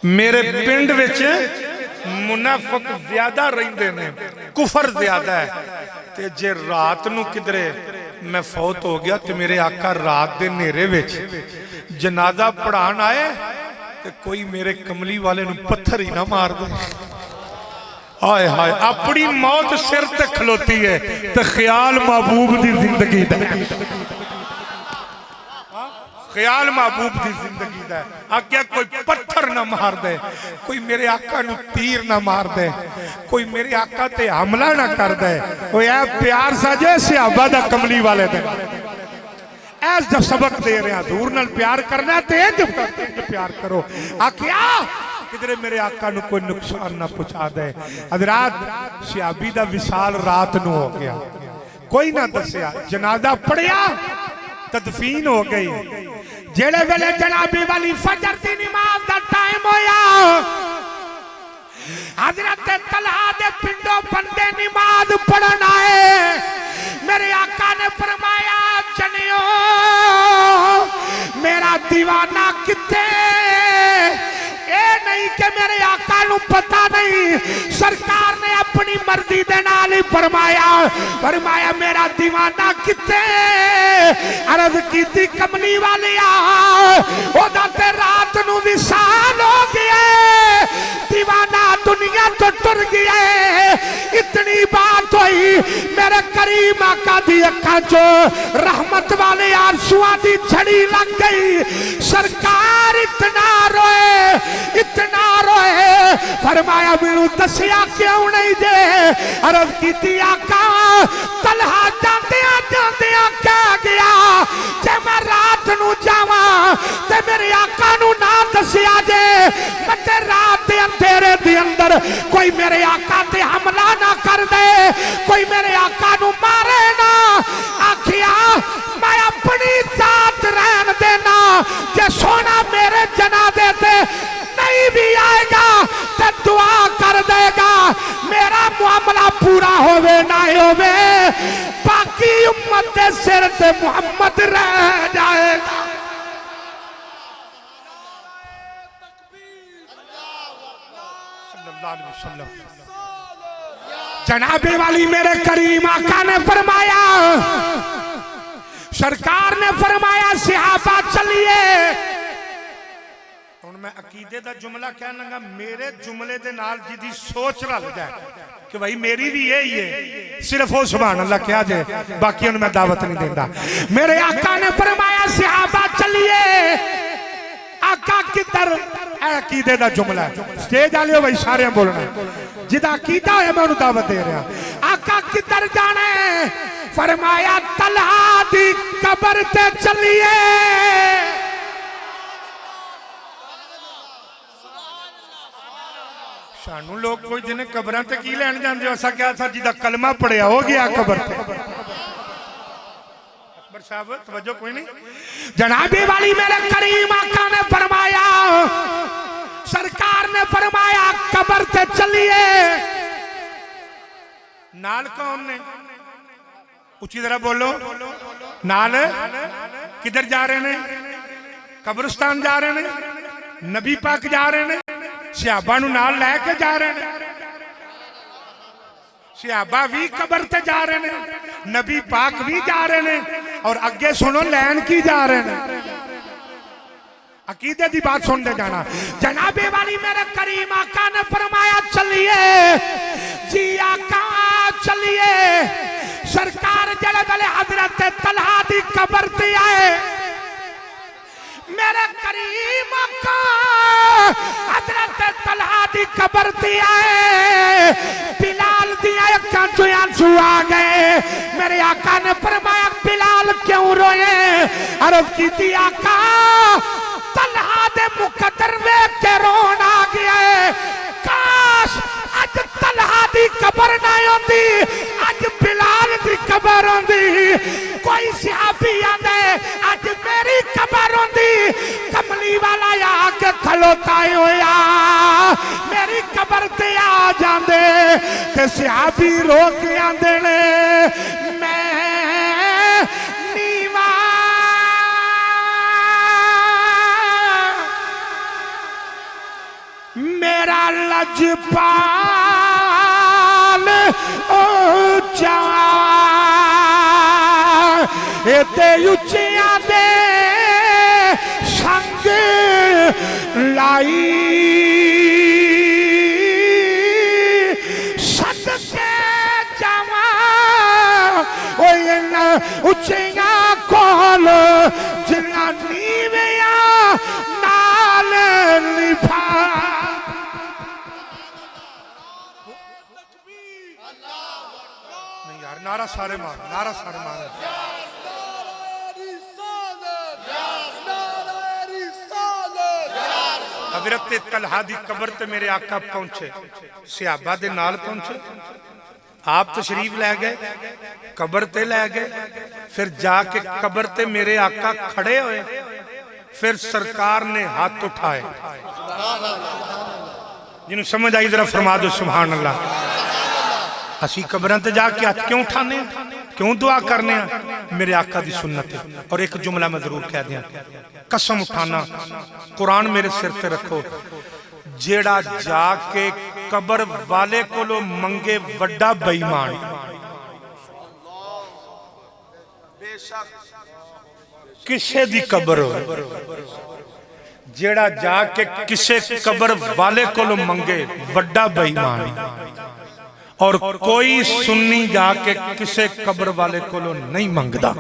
मेरे पिंड विच मुनाफिक ज्यादा रहिंदे ने, कुफर ज्यादा है। ते जे रात नू किधरे मैं फौत हो गया तो मेरे आका रात के नेरे विच जनाजा पढ़ान आए तो कोई मेरे कमली वाले नू पत्थर ही ना मार दे। हाय हाय, अपनी मौत सिर ते खलोती है तो ख्याल महबूब दी जिंदगी दा, ख्याल महबूब दी जिंदगी दा। आख्या कोई पत्थर ना मार दे, कोई मेरे आका नू तीर ना मार दे, कोई मेरे आका ते हमला ना कर दे। प्यार साजे सहाबा दा कमली वाले दे ऐसा सबक दे रहे हजूर नाल प्यार करना ते प्यार करो। आख्या किधरे मेरे आका नू कोई नुकसान ना पहुंचा दे। हजरात सहाबी दा विसाल रात नू हो गया, कोई ना दसिया, जनाजा पढ़िया, तदफीन हो गई। जेड़े वेले जनाबी वाली फजर की नमाज का टाइम होया, हजरत तलहा दे पिंडों बंदे नमाज पढ़न आए। मेरे आका ने फरमाया जनियो मेरा दीवाना किथे? ए नहीं कि मेरे आका नू पता नहीं, सरकार ने अपनी मर्जी दे नाल ही फरमाया, फरमाया मेरा दीवाना किथे? अर्ज कीती कमली वालिया ओदा ते रात नू विसाल हो गया, दीवाना दुनिया तो टुर गया। इतनी बात हुई मेरे करीम आका दी अखां चो रहमत वाले आंसुआं दी झड़ी लग गई। सरकार इतना रोए, इतना रोए, फरमाया मैनू दसिया क्यों नहीं जे? अर्ज कीती आका तलहा जांदियां जांदियां कह गया जे मैं रात नू जावां ते मेरे आका नू ना दसिया जे, मैं रात दे अंधेरे दे अंदर कोई मेरे आका ते हमला ना कर दे, कोई मेरे आका नू मारे ना। आखिया मैं अपनी जात रहन देना, जे सोना मेरे जनाजे ते नहीं भी आएगा तो दुआ कर देगा, मेरा मामला पूरा होवे ना होवे, बाकी उम्मत दे सिर ते मुहम्मद रह जाएगा। जनाबे वाली मेरे करीम आका ने फरमाया, सरकार ने फरमाया सहाबा चलिए। हुण मैं अकीदे दा जुमला कहन लगा, मेरे जुमले दे नाल जिदी सोच रल जाए कि भाई मेरी भी यही है, सिर्फ वो सुभान अल्लाह क्या जे, बाकी मैं दावत नहीं देता। मेरे आका ने फरमाया सहाबा चलिए। आका किधर? अकीदे दा जुमला है, स्टेज वाले भाई सारे बोलना, जिदा अकीदा है मैं उन्हें दावत दे रहा। आका किधर जाना है? फरमाया तलहा दी कब्र ते चलिए। सानू लोग कोई जिन्हें कब्रां ते की लैन जांदे हो, असा क्या था जिदा कलमा पढ़िया हो गया कब्र ते। अकबर साहब तवज्जो कोई नहीं। जनाबी वाली मेरे करीम आका ने फरमाया सरकार ने फरमाया कब्र से चलिए। नाल कौन ने? उची तरह बोलो। नाल किधर जा रहे ने? कब्रिस्तान जा रहे ने, नबी पाक जा रहे ने, सहाबा नू नाल लैके जा रहे ने। सहाबा भी कब्र ते जा रहे ने, नबी पाक भी जा रहे ने, और अगे सुनो लैन की जा रहे ने। अकीदे की बात सुन ले जाना। जनाबे वाली मेरे करीम आका ने फरमाया चलिए जी आका चलिए। सरकार जले वाले हजरत तलहा दी कब्र ते आए। मेरे करीम आका हजरत तलहा दी कब्र ते आए। बिलाल दी अखां चों आंसू आ गए। मेरे आका ने फरमाया बिलाल क्यों रोए? अर्ज कीती आका तलहा दे मुकद्दर वेख के रोन आ गया है। काश अज तलहा दी कब्र ना होंदी, अज बिलाल दी कब्र होंदी। कोई सहाबी आंदे अज मेरी कब्र होंदी, कमली वाला आके खलोता होया मेरी कब्र ते आ जांदे ते सहाबी रो के आंदे ने मैं नीवा मेरा लजपाल ऊंचा ते उचिया दे संग लाई सदके जावा उचिया कोल जिन्ना नीविया नाल निभा। नारा सारे मार, नारा सारे मार। हजरत तलहा दी कब्र ते मेरे आका पहुंचे, सहाबा दे नाल पहुंचे। आप तशरीफ लै गए, कब्र ते लै गए। फिर जाके कब्र ते मेरे आका खड़े होए। फिर सरकार ने हाथ उठाए। जिन्होंने समझ आई जरा फरमा दो सुभान अल्लाह। असी कब्रां ते जाके हाथ क्यों उठाने, क्यों दुआ करने? मेरे आका दी सुन्नत है। और एक जुमला मैं जरूर कह दिया, कसम उठाना कुरान मेरे सिर ते रखो, जेड़ा जाके कब्र वाले कोलो मंगे वड्डा बेईमान। किसे दी कब्र हो, जेड़ा जाके किसे कब्र वाले कोलो मंगे वड्डा बेईमान। और कोई सुन्नी जाके किसे कब्र वाले कोलो नहीं मंगदा।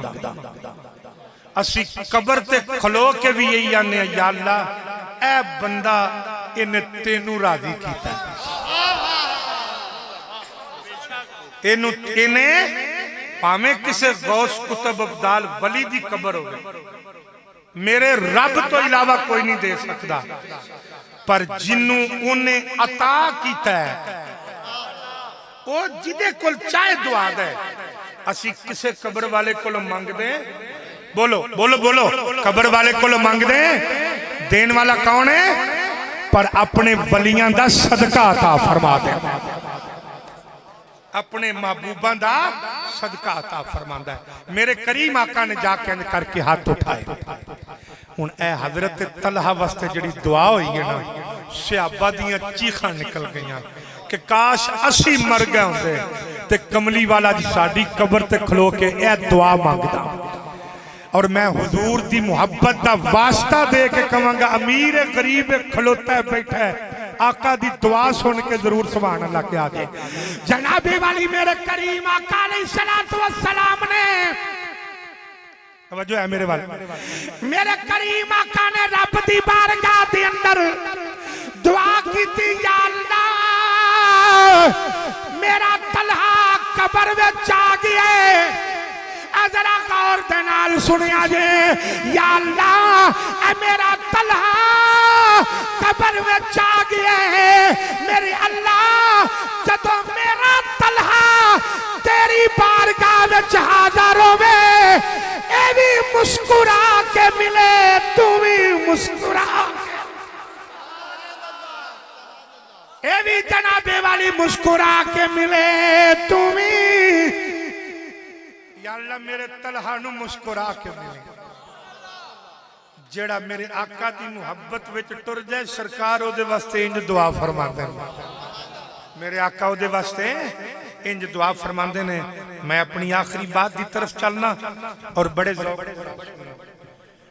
असी कब्र ते खलो के भी यही आने या अल्लाह ऐ बंदा इन्हें तेनू राजी कीता, इन्हें भावें किसे गौस कुतुब अब्दाल वली दी कब्र हो, मेरे रब तो इलावा कोई नहीं दे सकता। पर जिन्नू उन्हें अता कीता है वो जिदे कोल चाहे दुआ दे। असी किसे कब्र वाले कोल मंगदे, बोलो बोलो बोलो, कब्र वाले कोल मंगदे, देन वाला कौन है? पर अपने वलियां दा सदका अता फरमा दे, अपने महबूबा दा सदका अता फरमांदा है। मेरे करीम आका ने जाके करके हाथ उठाए। हुण ए हजरत तलहा वास्ते जिहड़ी दुआ होई है ना, सहाबा दियां चीखां निकल गईयां कि काश असी मर गए होंदे ते कमली वाला जी साडी कब्र ते खलो के ए दुआ मांगदा। और मैं हुजूर दी मुहब्बत दा वास्ता दे के कहवांगा, अमीर गरीब खलोता है बैठा है, आका दी दुआ सुन के जरूर सुभान अल्लाह के आगे। जनाबे वाली मेरे करीम आका अलैहिस्सलातु वस्सलाम ने, तवज्जो है मेरे वाले, मेरे करीम आका ने रब दी बारगाह दे अंदर दुआ की थी, या अल्लाह मेरा तलहा कब्र विच आ गया है। जरा गौर दे नाल सुनिया जे, या अल्लाह मेरा तलहा कब्र विच आ गया है। मेरे अल्लाह जदों मेरा तलहा तेरी बारगाह विच हाज़र होवे, ए भी मुस्कुरा के मिले, तू भी मुस्कुरा। ए भी जनाबे वाली मुस्कुरा के मिले तुम्हें, या अल्लाह मेरे तलहा नू मुस्कुरा के मिले। जेड़ा मेरे आका दी मुहब्बत विच टुर जाए सरकार ओदे वास्ते इंज दुआ फरमाते हैं। मेरे आका ओदे वास्ते इंज दुआ फरमाते ने। मैं अपनी आखिरी बात की तरफ चलना और बड़े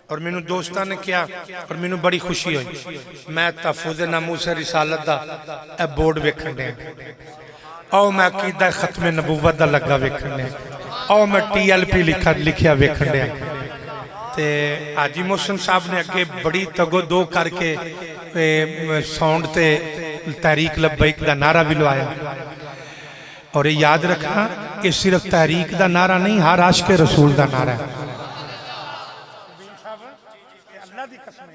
और मैनू दोस्तां ने किया और मैनू बड़ी खुशी हुई। मैं तहफुज़ नामूस रिसालत दा ए बोर्ड वेखण दे, आओ मैं अकीदा खत्म नबूवत दा लगा वेखण दे, आओ मैं TLP लिखिया वेखण दे। ते हाजी मोहसिन साहब ने अगे बड़ी तगो दो करके साउंड ते तहरीक लब्बैक दा नारा भी लवाया। और ये याद रखना, ये सिर्फ तहरीक दा नारा नहीं, हर आशिक रसूल दा नारा है।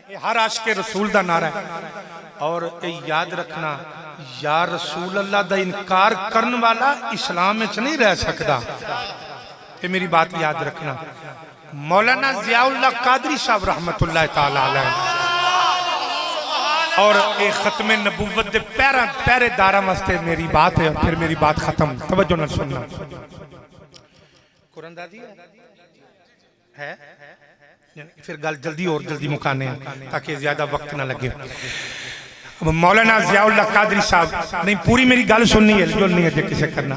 ये हर आशिक रसूल दा नारा है। और ये याद रखना, या रसूल अल्लाह दा इनकार करने वाला इस्लाम में नहीं रह सकता। ये मेरी बात याद रखना। मौलाना ज़ियाउल्लाह कादरी साहब रहमतुल्लाह ताला अलैह और एक खत्म नबूवत दे पहरेदारा वास्ते मेरी बात है, और फिर मेरी बात खत्म। तवज्जो न सुनना। कुरानदाजी है फिर गल जल्दी और जल्दी मुकाने ताकि ज्यादा वक्त ना लगे। मौलाना ज़ियाउल्लाह कादरी साहब, नहीं पूरी मेरी गल सुननी है, जो नहीं है किसे करना,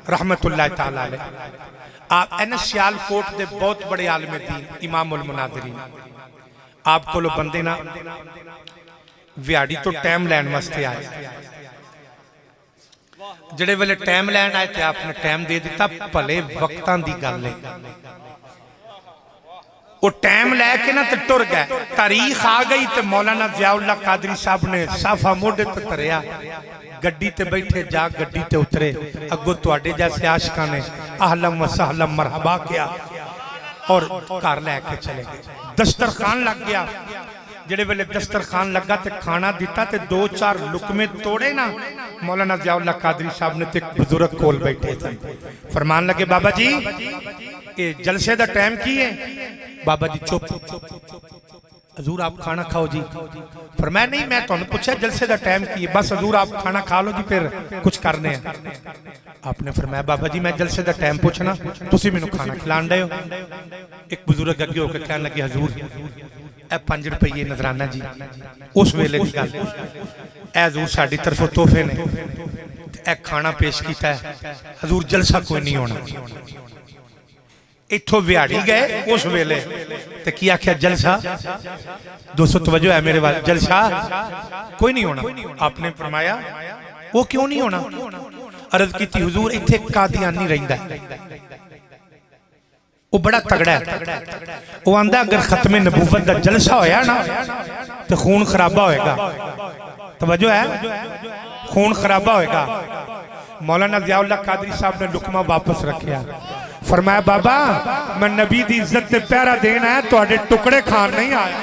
रहमतुल्लाह ताला अलैह। आप सियालकोट दे बहुत बड़े आलिम दीन इमामुल मुनाज़िरीन। आप को बंदे ना व्याड़ी तो टाइम लैन वास्ते आए, जेड़े वेले टाइम लैन आए थे आपने टाइम दे दिता। भले वक्तां दी गल है, वो टाइम लैके ना तो टुर गए। तारीख आ गई तो मौलाना ज़ियाउल्लाह कादरी साहब ने साफा मोढे ते धरिया, गड्डी ते बैठे, जा गड्डी ते उतरे, अगो तुहाडे जैसे आशिकां ने अहलम व सहलम मरहबा किया और घर लैके चले गए। दस्तरखान लग गया। जेड़े वेले दस्तरखान लगा तो खाना दिता तो 2-4 लुकमे तोड़े ना, मौलाना ज़ियाउल्लाह कादरी साहब ने एक बुजुर्ग कोल बैठे थे। फरमान लगे, बाबा जी ये जलसे का टाइम की है? बाबा जी चुप, हजूर आप खाना खाओ जी। फरमाया नहीं, मैं तुहानू पूछा जलसे का टाइम की है, बस हजूर आप खाना खा लो जी, फिर कुछ करने हैं। आपने फरमाया बाबा जी मैं जलसे का टाइम पूछना, तुसी मैनू खाना खिलान रहे हो। एक बुजुर्ग अगे होकर कहने लगे, हजूर 5 रुपये नजराना जी। उस वेले की गल, हजूर साडी तरफों तोहफे ने, खाना पेश किया है, हजूर जलसा कोई नहीं होना। इथों व्याड़ी गए उस वेले ते की आख्या, जलसा 200 तवज्जो है मेरे वाल, जलसा कोई नहीं होना। आपने फरमाया वो क्यों नहीं होना? अर्ज की हुजूर इत्थे कादियानी रहिंदा है, वो बड़ा तगड़ा है। वो आंदा अगर खत्मे नबूवत का जलसा होया ना तो खून खराबा होएगा। तवज्जो है, खून खराबा होएगा। मौलाना ज़ियाउल्लाह कादरी साहब ने लुकमा वापस रखा। फरमाया बाबा मैं नबी दी इज्जत ते पहरा देना है, तुहाडे टुकड़े खान नहीं आया।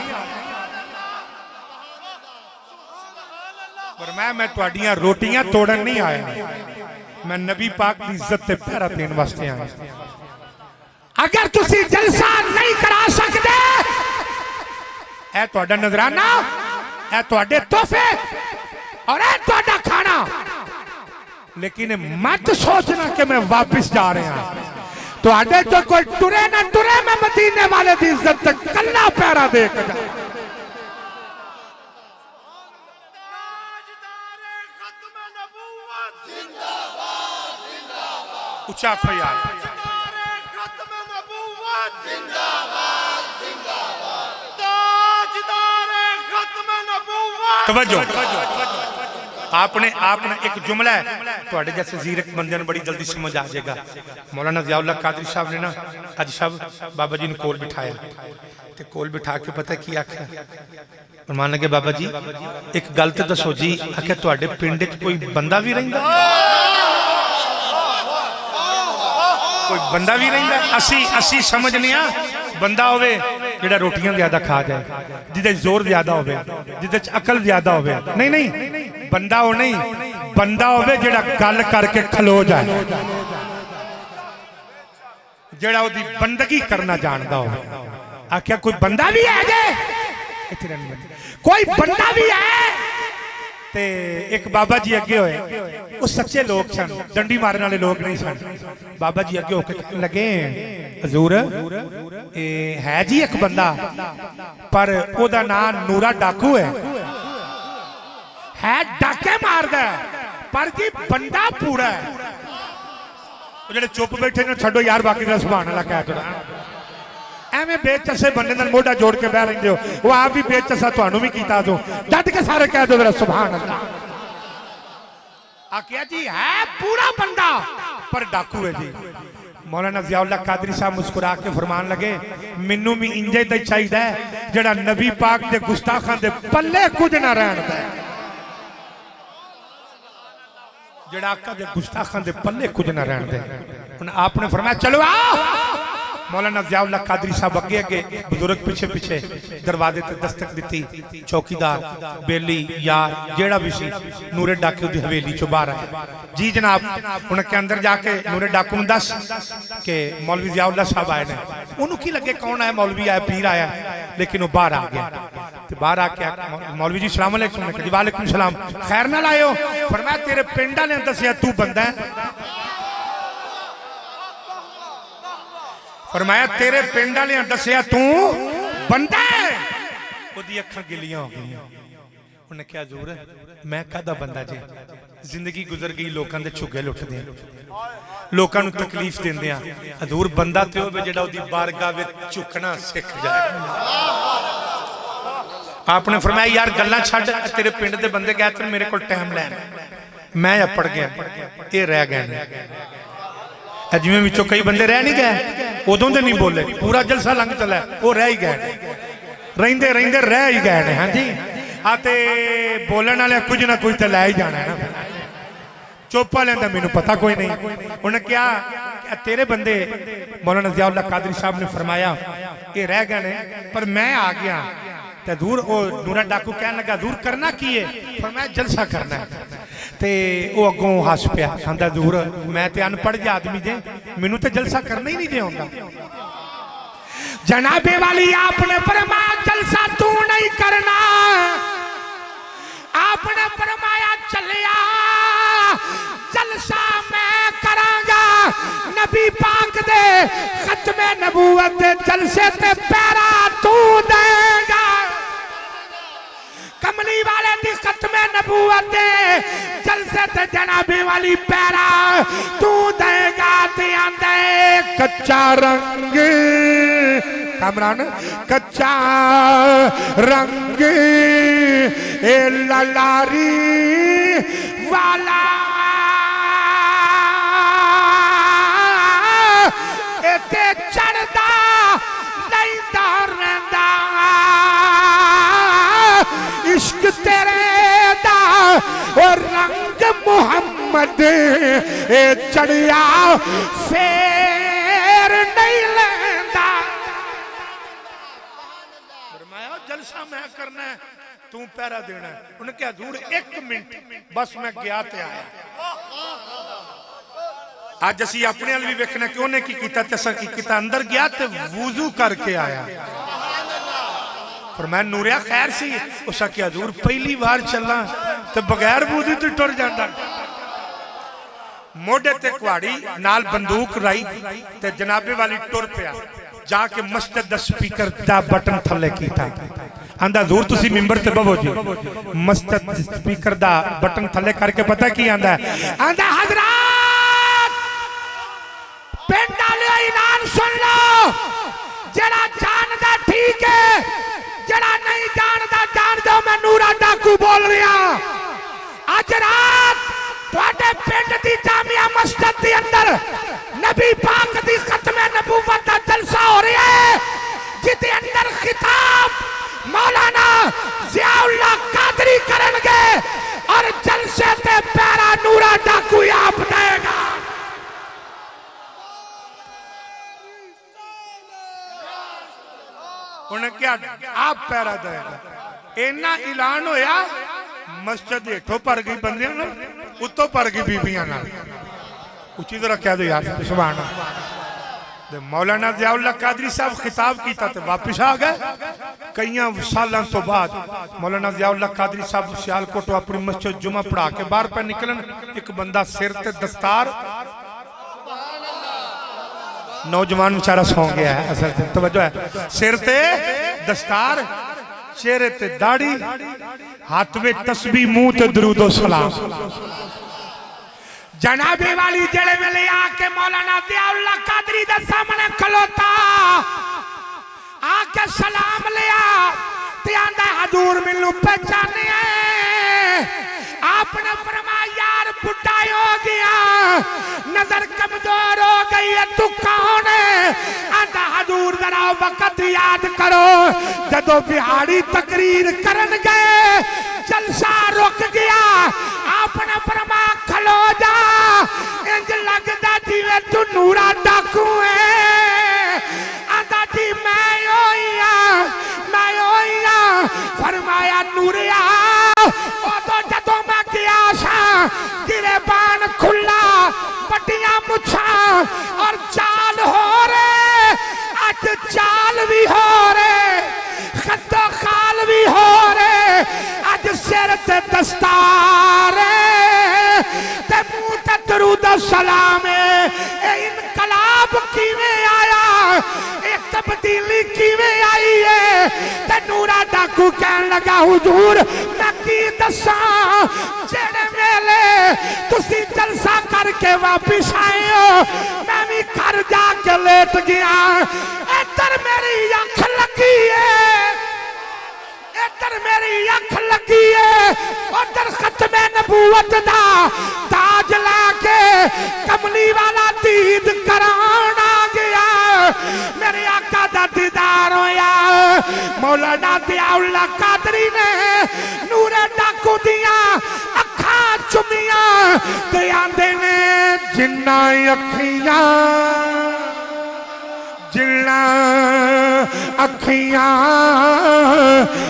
फरमाया मैं तुहाडियां रोटियां तोड़न नहीं आया, मैं नबी पाक दी इज्जत ते पहरा देने वास्ते आया। अगर तुसी जलसा नहीं करा सकते, ए तुहाडा नजराना, ए तुहाडे तोहफे और ए तुहाडा खाना, लेकिन मत सोचना कि मैं वापस जा रहा हूं। तुहाडे तो कोई टुरे ना टुरे, मैं मदीने वाले दी इज्जत तक कल्ला पैरा दे के जा। उच्चा खो यार, तवज्जो। आपने एक जुमला है, थोड़े जैसे जीरक बंदे ने बड़ी जल्दी समझ आ जाएगा। मौलाना ज़ियाउल्लाह कादरी साहब ने ना अज साहब बाबा जी ने कोल बिठाया, तो कोल बिठा के पता की आख्या, मान लगे बाबा जी एक गल तो दसो जी। आख्या तुहाडे पिंड च कोई बंदा भी रहिंदा? कोई बंदा भी रहिंदा? असी समझने आ बंदा होवे जेड़ा रोटियां ज्यादा खा जाए, जिदे जोर ज्यादा होवे, जिदे अकल ज्यादा होवे। नहीं नहीं, बंदा हो नहीं, बंदा होवे जेड़ा गल करके खलो जाए, जेड़ा ओदी बंदगी करना जानदा हो। आख्या कोई बंदा भी है जे? कोई बंदा भी है ते एक बाबा जी अगे होए, वो सच्चे लोग सन, डंडी मारने वाले लोग नहीं सन। बाबा जी अगे होके कहने लगे, हजूर है जी एक बंदा, पर ओदा नाम नूरा डाकू है डाके मारदा पर जी बंदा पूरा है। जो चुप बैठे ने छो यार, बाकी का सुभान अल्लाह कह दो। एवं बेचसे बंदे नाल मोढा जोड़ के बह लेंदे हो, वो आप भी बेचसा तुहानू भी कीता दो, डट के सारे कह दो जरा सुभान अल्लाह। आखिया जी है पूरा बंदा पर डाकू है जी। मौलाना ज़ियाउल्लाह कादरी साहब मुस्कुरा के फरमान लगे, मैनू भी इंजे दा चाहिदा है जेड़ा नबी पाक दे गुस्ताखां दे पल्ले कुछ ना रहन दे, जेड़ा आका दे गुस्ताखां दे पल्ले कुछ ना रहन दे। हुन आपने फरमाया चलो आओ। मौलाना ज़ियाउल्लाह कादरी साहब अगे अगे, बुजुर्ग पीछे पीछे, दरवाजे ते दस्तक दी। चौकीदार बेली यार जेड़ा भी सी नूरे डाकू दी हवेली चो बाहर आया। जी जनाब, उनके अंदर जाके नूरे डाकू नूं दस के मौलवी ज़ियाउल्लाह साहब आए ने। उन्होंने की लगे कौन आया, मौलवी आया, पीर आया, लेकिन वो बाहर आ गया। तो बाहर आके मौलवी जी सलाम अलैकुम ने कहा, वालेकुम सलाम, खैर नाल आए हो? फरमाया तेरे पिंड वाले दसिया तू बंदा है। फरमाया तेरे पिंड वाले दसिया तू बंदा है। ओदी अखां गिलियां हो गई। उन्हें क्या जरूर है, मैं कादा बंदा जी, जिंदगी गुजर गई लोगों के झुगे लुटदे, लोगों को तकलीफ देंदे। हजूर बंदा ते होवे जेड़ा ओदी बारगाह विच झुकना सीख जाए। आपने फरमाया यार गल्लां छड्ड, तेरे पिंड दे बंदे गए थे मेरे को टाइम लैन, मैं अपड़ गया, ये रह गए। जिवें विचों कई बंदे रह नहीं गए, उदों दे नहीं बोले, पूरा जलसा लंघ चला, वो रह ही गए, रहिंदे रहिंदे रह ही गए ने। हाँ जी, आते बोलने वाले कुछ ना कुछ तो लै ही जाना है ना। चुप वाले का मैनू पता कोई नहीं। उन्हें क्या तेरे बंदे, मौलाना ज़ियाउल्लाह कादरी साहब ने फरमाया ये रह गए ने, पर मैं आ गया। तो दूर वो नूरा डाकू कहने लगा, दूर करना की है? फरमाया जलसा करना है। ते वो अगों हस पिया, कहंदा दूर मैं ते अनपढ़ जा आदमी जे, मैनू तो जलसा करना ही नहीं दे आंदा। जनाबे वाली आपने फरमाया जलसा तू नहीं करना, आपने फरमाया चलिया जलसा मैं करांगा। नबी पाक दे खत्मे नबूवत दे जलसे ते पैरा तू देगा। कमली वाले दी खत्मे नबूवत दे जलसे ते जनाबे वाली पैरा तू देगा। ते आंदे कच्चा रंग कामरान, कच्चा रंग ए ललारी वाला एते चढ़दा लैंदा रहिंदा। इश्क तेरे दा और रंग मुहम्मद ए चढ़िया फेर नहीं लैंदा। फरमाया जलसा मैं करना है, तू पैरा देना है। उन्हें क्या दूर 1 मिनट बस मैं गया ते आया। आज असी अपने वाल भी वेखना कि उन्हें की कीता ते असां की कीता। अंदर गया ते वुजू करके आया। पर मैं नूरिया खैर सी, उस आख्या हजूर पहली बार चलना तो बगैर वुजू तो टुर जांदा। मोढे ते कुहाड़ी नाल बंदूक राई ते जनाबे वाली टुर पिया। जाके मस्जिद दा स्पीकर दा बटन थले कीता। आंदा हजूर तुसी मिंबर ते बवो जी। मस्जिद स्पीकर दा बटन थले करके पता की आंदा है, आंदा हजरत पिंड वाले ऐलान सुन लो, जरा जानदा ठीक है, जरा नहीं जानदा जान दो। मैं नूरा डाकू बोल रहा। आज रात तुहाडे पिंड दी जामिया मस्जिद दे अंदर नबी पाक दी खत्मे नबूवत दा जलसा हो रहा है, जिदे अंदर खिताब मौलाना ज़ियाउल्लाह कादरी करेंगे और जलसे ते पैरा नूरा डाकू आप देगा। उन्हें क्या आप पैरा देगा। इन्ना ऐलान होया, मस्जिद हेठों भर गई बंदे उत्तों भर गई बीबियां। उची तरह कह दो यार सुभान अल्लाह। ते मौलाना ज़ियाउल्लाह कादरी साहब खिताब किया तो वापिस आ गए। कई सालों तो बाद मौलाना ज़ियाउल्लाह कादरी साहब सियालकोट अपनी मस्जिद जुमा पढ़ा के बाहर पे निकलन, एक बंदा सिर ते दस्तार, नौजवान बेचारा सौ गया है, असल तवज्जो है, सिर ते दस्तार, चेहरे ते दाढ़ी, हाथ में तस्बीह, मुंह ते दरूदो सलाम। जनाबे वाली जड़े वेले आके मौलाना ज़ियाउल्लाह कादरी दे सामने खलोता, आके सलाम लिया ते आंदा हजूर मैनू पहचाने। आपने फरमाया यार बुढ़ा हो गया, नजर कमजोर हो गई है, तू कौन है? आंदा हजूर जरा वक्त याद करो जदों बिहाड़ी तकरीर करन गए, जलसा रुक गया, आपने फरमाया खलो जा, इंज लगदा जिवें तू नूरा डाकू है। आंदा जी मैं होइया, मैं होइया। फरमाया नूरिया उदों जदों मैं गया सा, गिरेबान खुला, बड़ियां मुछां और चाल हो रहे, अज चाल भी हो रहे, खद्दो खाल भी हो रहे, अज सिर ते दस्तार ते मुंह ते दरूद सलाम। ए इनकलाब किवें आया, ए तब्दीली किवें आई है? ते नूरा डाकू कहन लगा हुजूर मैं की दसां, जेड़े वेले तुसी जलसा करके वापिस आए हो मैं भी घर जाके लेट गया, इधर मेरी अख लगी है, इधर मेरी अख लगी है, उधर खत्मे नबूवत दा ताज लाके कमली वाला दीद करान आ गया, मेरे आका दा दीदार होया। मौलाना ज़ियाउल्लाह कादरी ने नूरे डाकू दिया अखा चुमिया ते आंदे ने जिन्ना अखियां, जिन्ना अखियां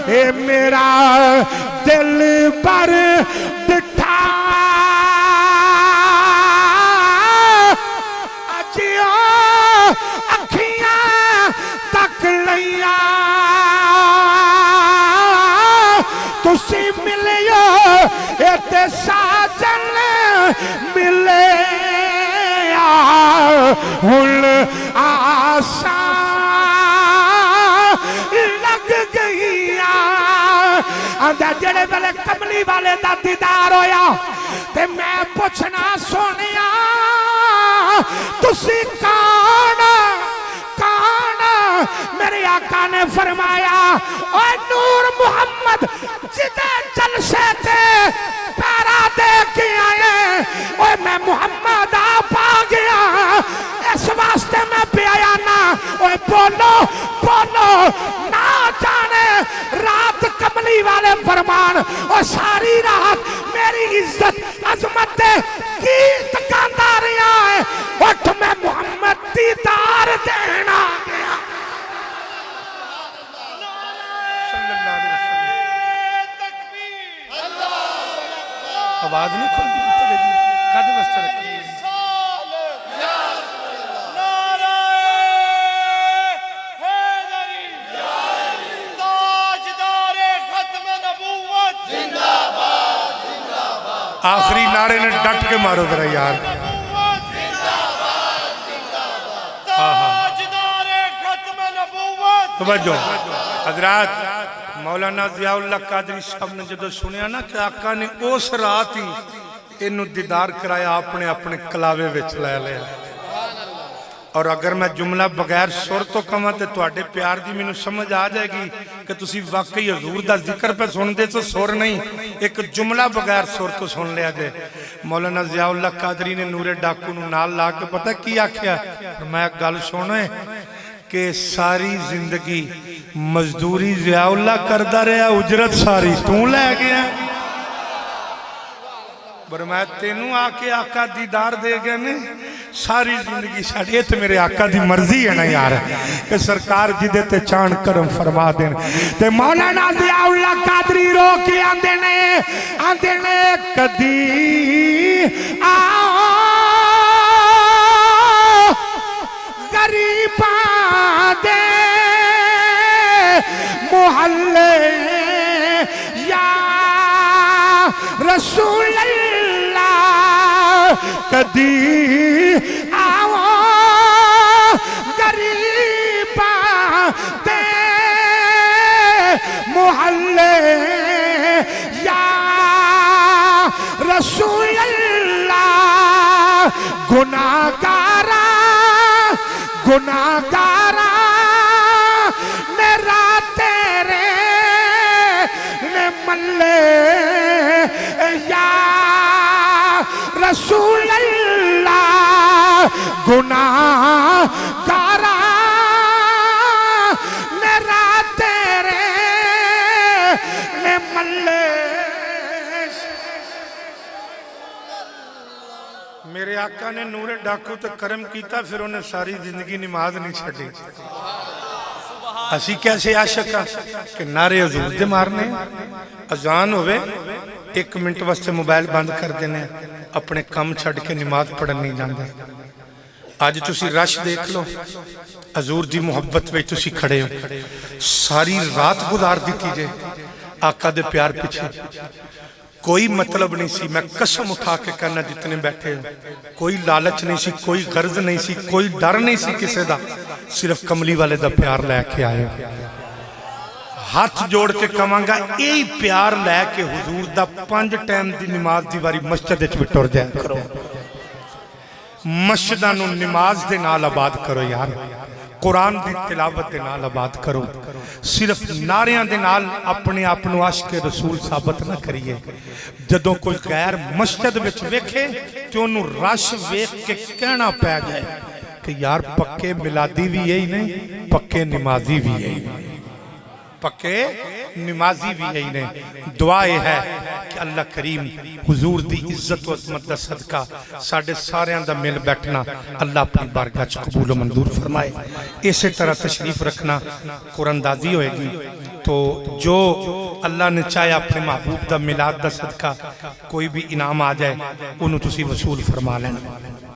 ए मेरा दिल पर डिठा, अजियो अखियां तक लिया, तुसी मिलियो ते साजन मिले हुन आसा लग गईया। आंदा जेड़े वेले कमली वाले दा दीदार होया ते मैं पुछना सोनिया तुसी कौन, कौन? मेरे आका ने फरमाया ओ नूर मुहम्मद जिदे जलसे ते पैरा दे के आए, ओए मैं मुहम्मद आप आ गया, इस वास्ते मैं पे आया ना, ओए बोलो बोलो ना जाने रात कमली वाले फरमान और सारी रात मेरी इज्जत अजमत की तकांदा रहा है, उठ मैं मुहम्मद दीदार देना गया। आवाज नहीं खुलती कद वस्तर आखिरी नारे ने डट के मारो जरा यार। तवज्जो हजरात, मौलाना ज़ियाउल्लाह कादरी साहब ने जो सुनिया ना कि आका ने उस रात ही इनू दीदार कराया, अपने अपने कलावे विच लै लिया। और अगर मैं जुमला बगैर सुर तो कहां तो तुहाडे प्यार की मैनू समझ आ जाएगी कि तुसी वाकई हजूर का जिक्र पे सुनते तो सुर नहीं, एक जुमला बगैर सुर तो सुन लिया जाए। मौलाना ज़ियाउल्लाह कादरी ने नूरे डाकू नू नाल ला के पता की आख्या, मैं गल सुने कि सारी जिंदगी मजदूरी ज़ियाउल्लाह करदा रहा, उजरत सारी तू लै गया, पर मैं तेनू आके आका दीदार दे गए ने, सारी जिंदगी साड़ी तो मेरे आका दी मर्जी है ना यार कि सरकार जिदे ते चाण करम फरमा देन। ते मौलाना ज़ियाउल्लाह कादरी रो के आंदे ने कदी आओ गरीबा दे मोहल्ले या रसूल अल्लाह कदी आओ गरीबा दे मोहल्ले या रसूल अल्लाह गुनाहगारा गुनाहगारा मेरा तेरे ने मल्ले या रसूल अल्लाह गुनाहगारा मेरा तेरे ने मल्ले। मेरे आका ने नूरे डाकू तो कर्म किया फिर उन्हें सारी जिंदगी नमाज नहीं छड़ी। असी कैसे आशक कि नारे हजूर दे मारने अजान होवे 1 मिनट वास्ते मोबाइल बंद कर देने अपने काम छड़ के नमाज पढ़न नहीं जाते। अज तुसी रश देख लो हजूर दी मुहब्बत में तुसी खड़े हो सारी रात गुजार दी जे आका दे प्यार पीछे कोई मतलब नहीं सी। मैं कसम उठा के कहना जितने बैठे हो कोई लालच नहीं सी कोई गर्ज नहीं सी कोई डर नहीं सी किसी का सिर्फ कमली वाले दा प्यार लैके आए। हाथ जोड़ के कहांगा यही प्यार लैके हुजूर दा 5 टाइम की नमाज की बारी मस्जिद विच टुर जाया करो। मस्जिदां नूं नमाज दे नाल आबाद करो यार कुरान की तिलावत के नाल आबाद करो। सिर्फ नारियां दे नाल अपने आप को आशिक रसूल साबित ना करिए। जदों कोई गैर मस्जिद विच वेखे तो उन्हों रश वेख के कहना पै जाए कि यार पक्के मिलादी भी यही नहीं पक्के नमाजी भी यही पक्के नमाजी भी यही ने। दुआ यह है कि अल्लाह करीम हुजूर दी इज्जत व अज़मत दा सदका साडे सारियां दा मिल बैठना अल्लाह अपनी बारगाह च कबूल मंजूर फरमाए। इसी तरह तशरीफ रखना कुरानदाजी होएगी तो जो अल्लाह ने चाहे अपने महबूब दा मिलाद दा सदका कोई भी इनाम आ जाए उन्होंने तुसी वसूल फरमा लेना।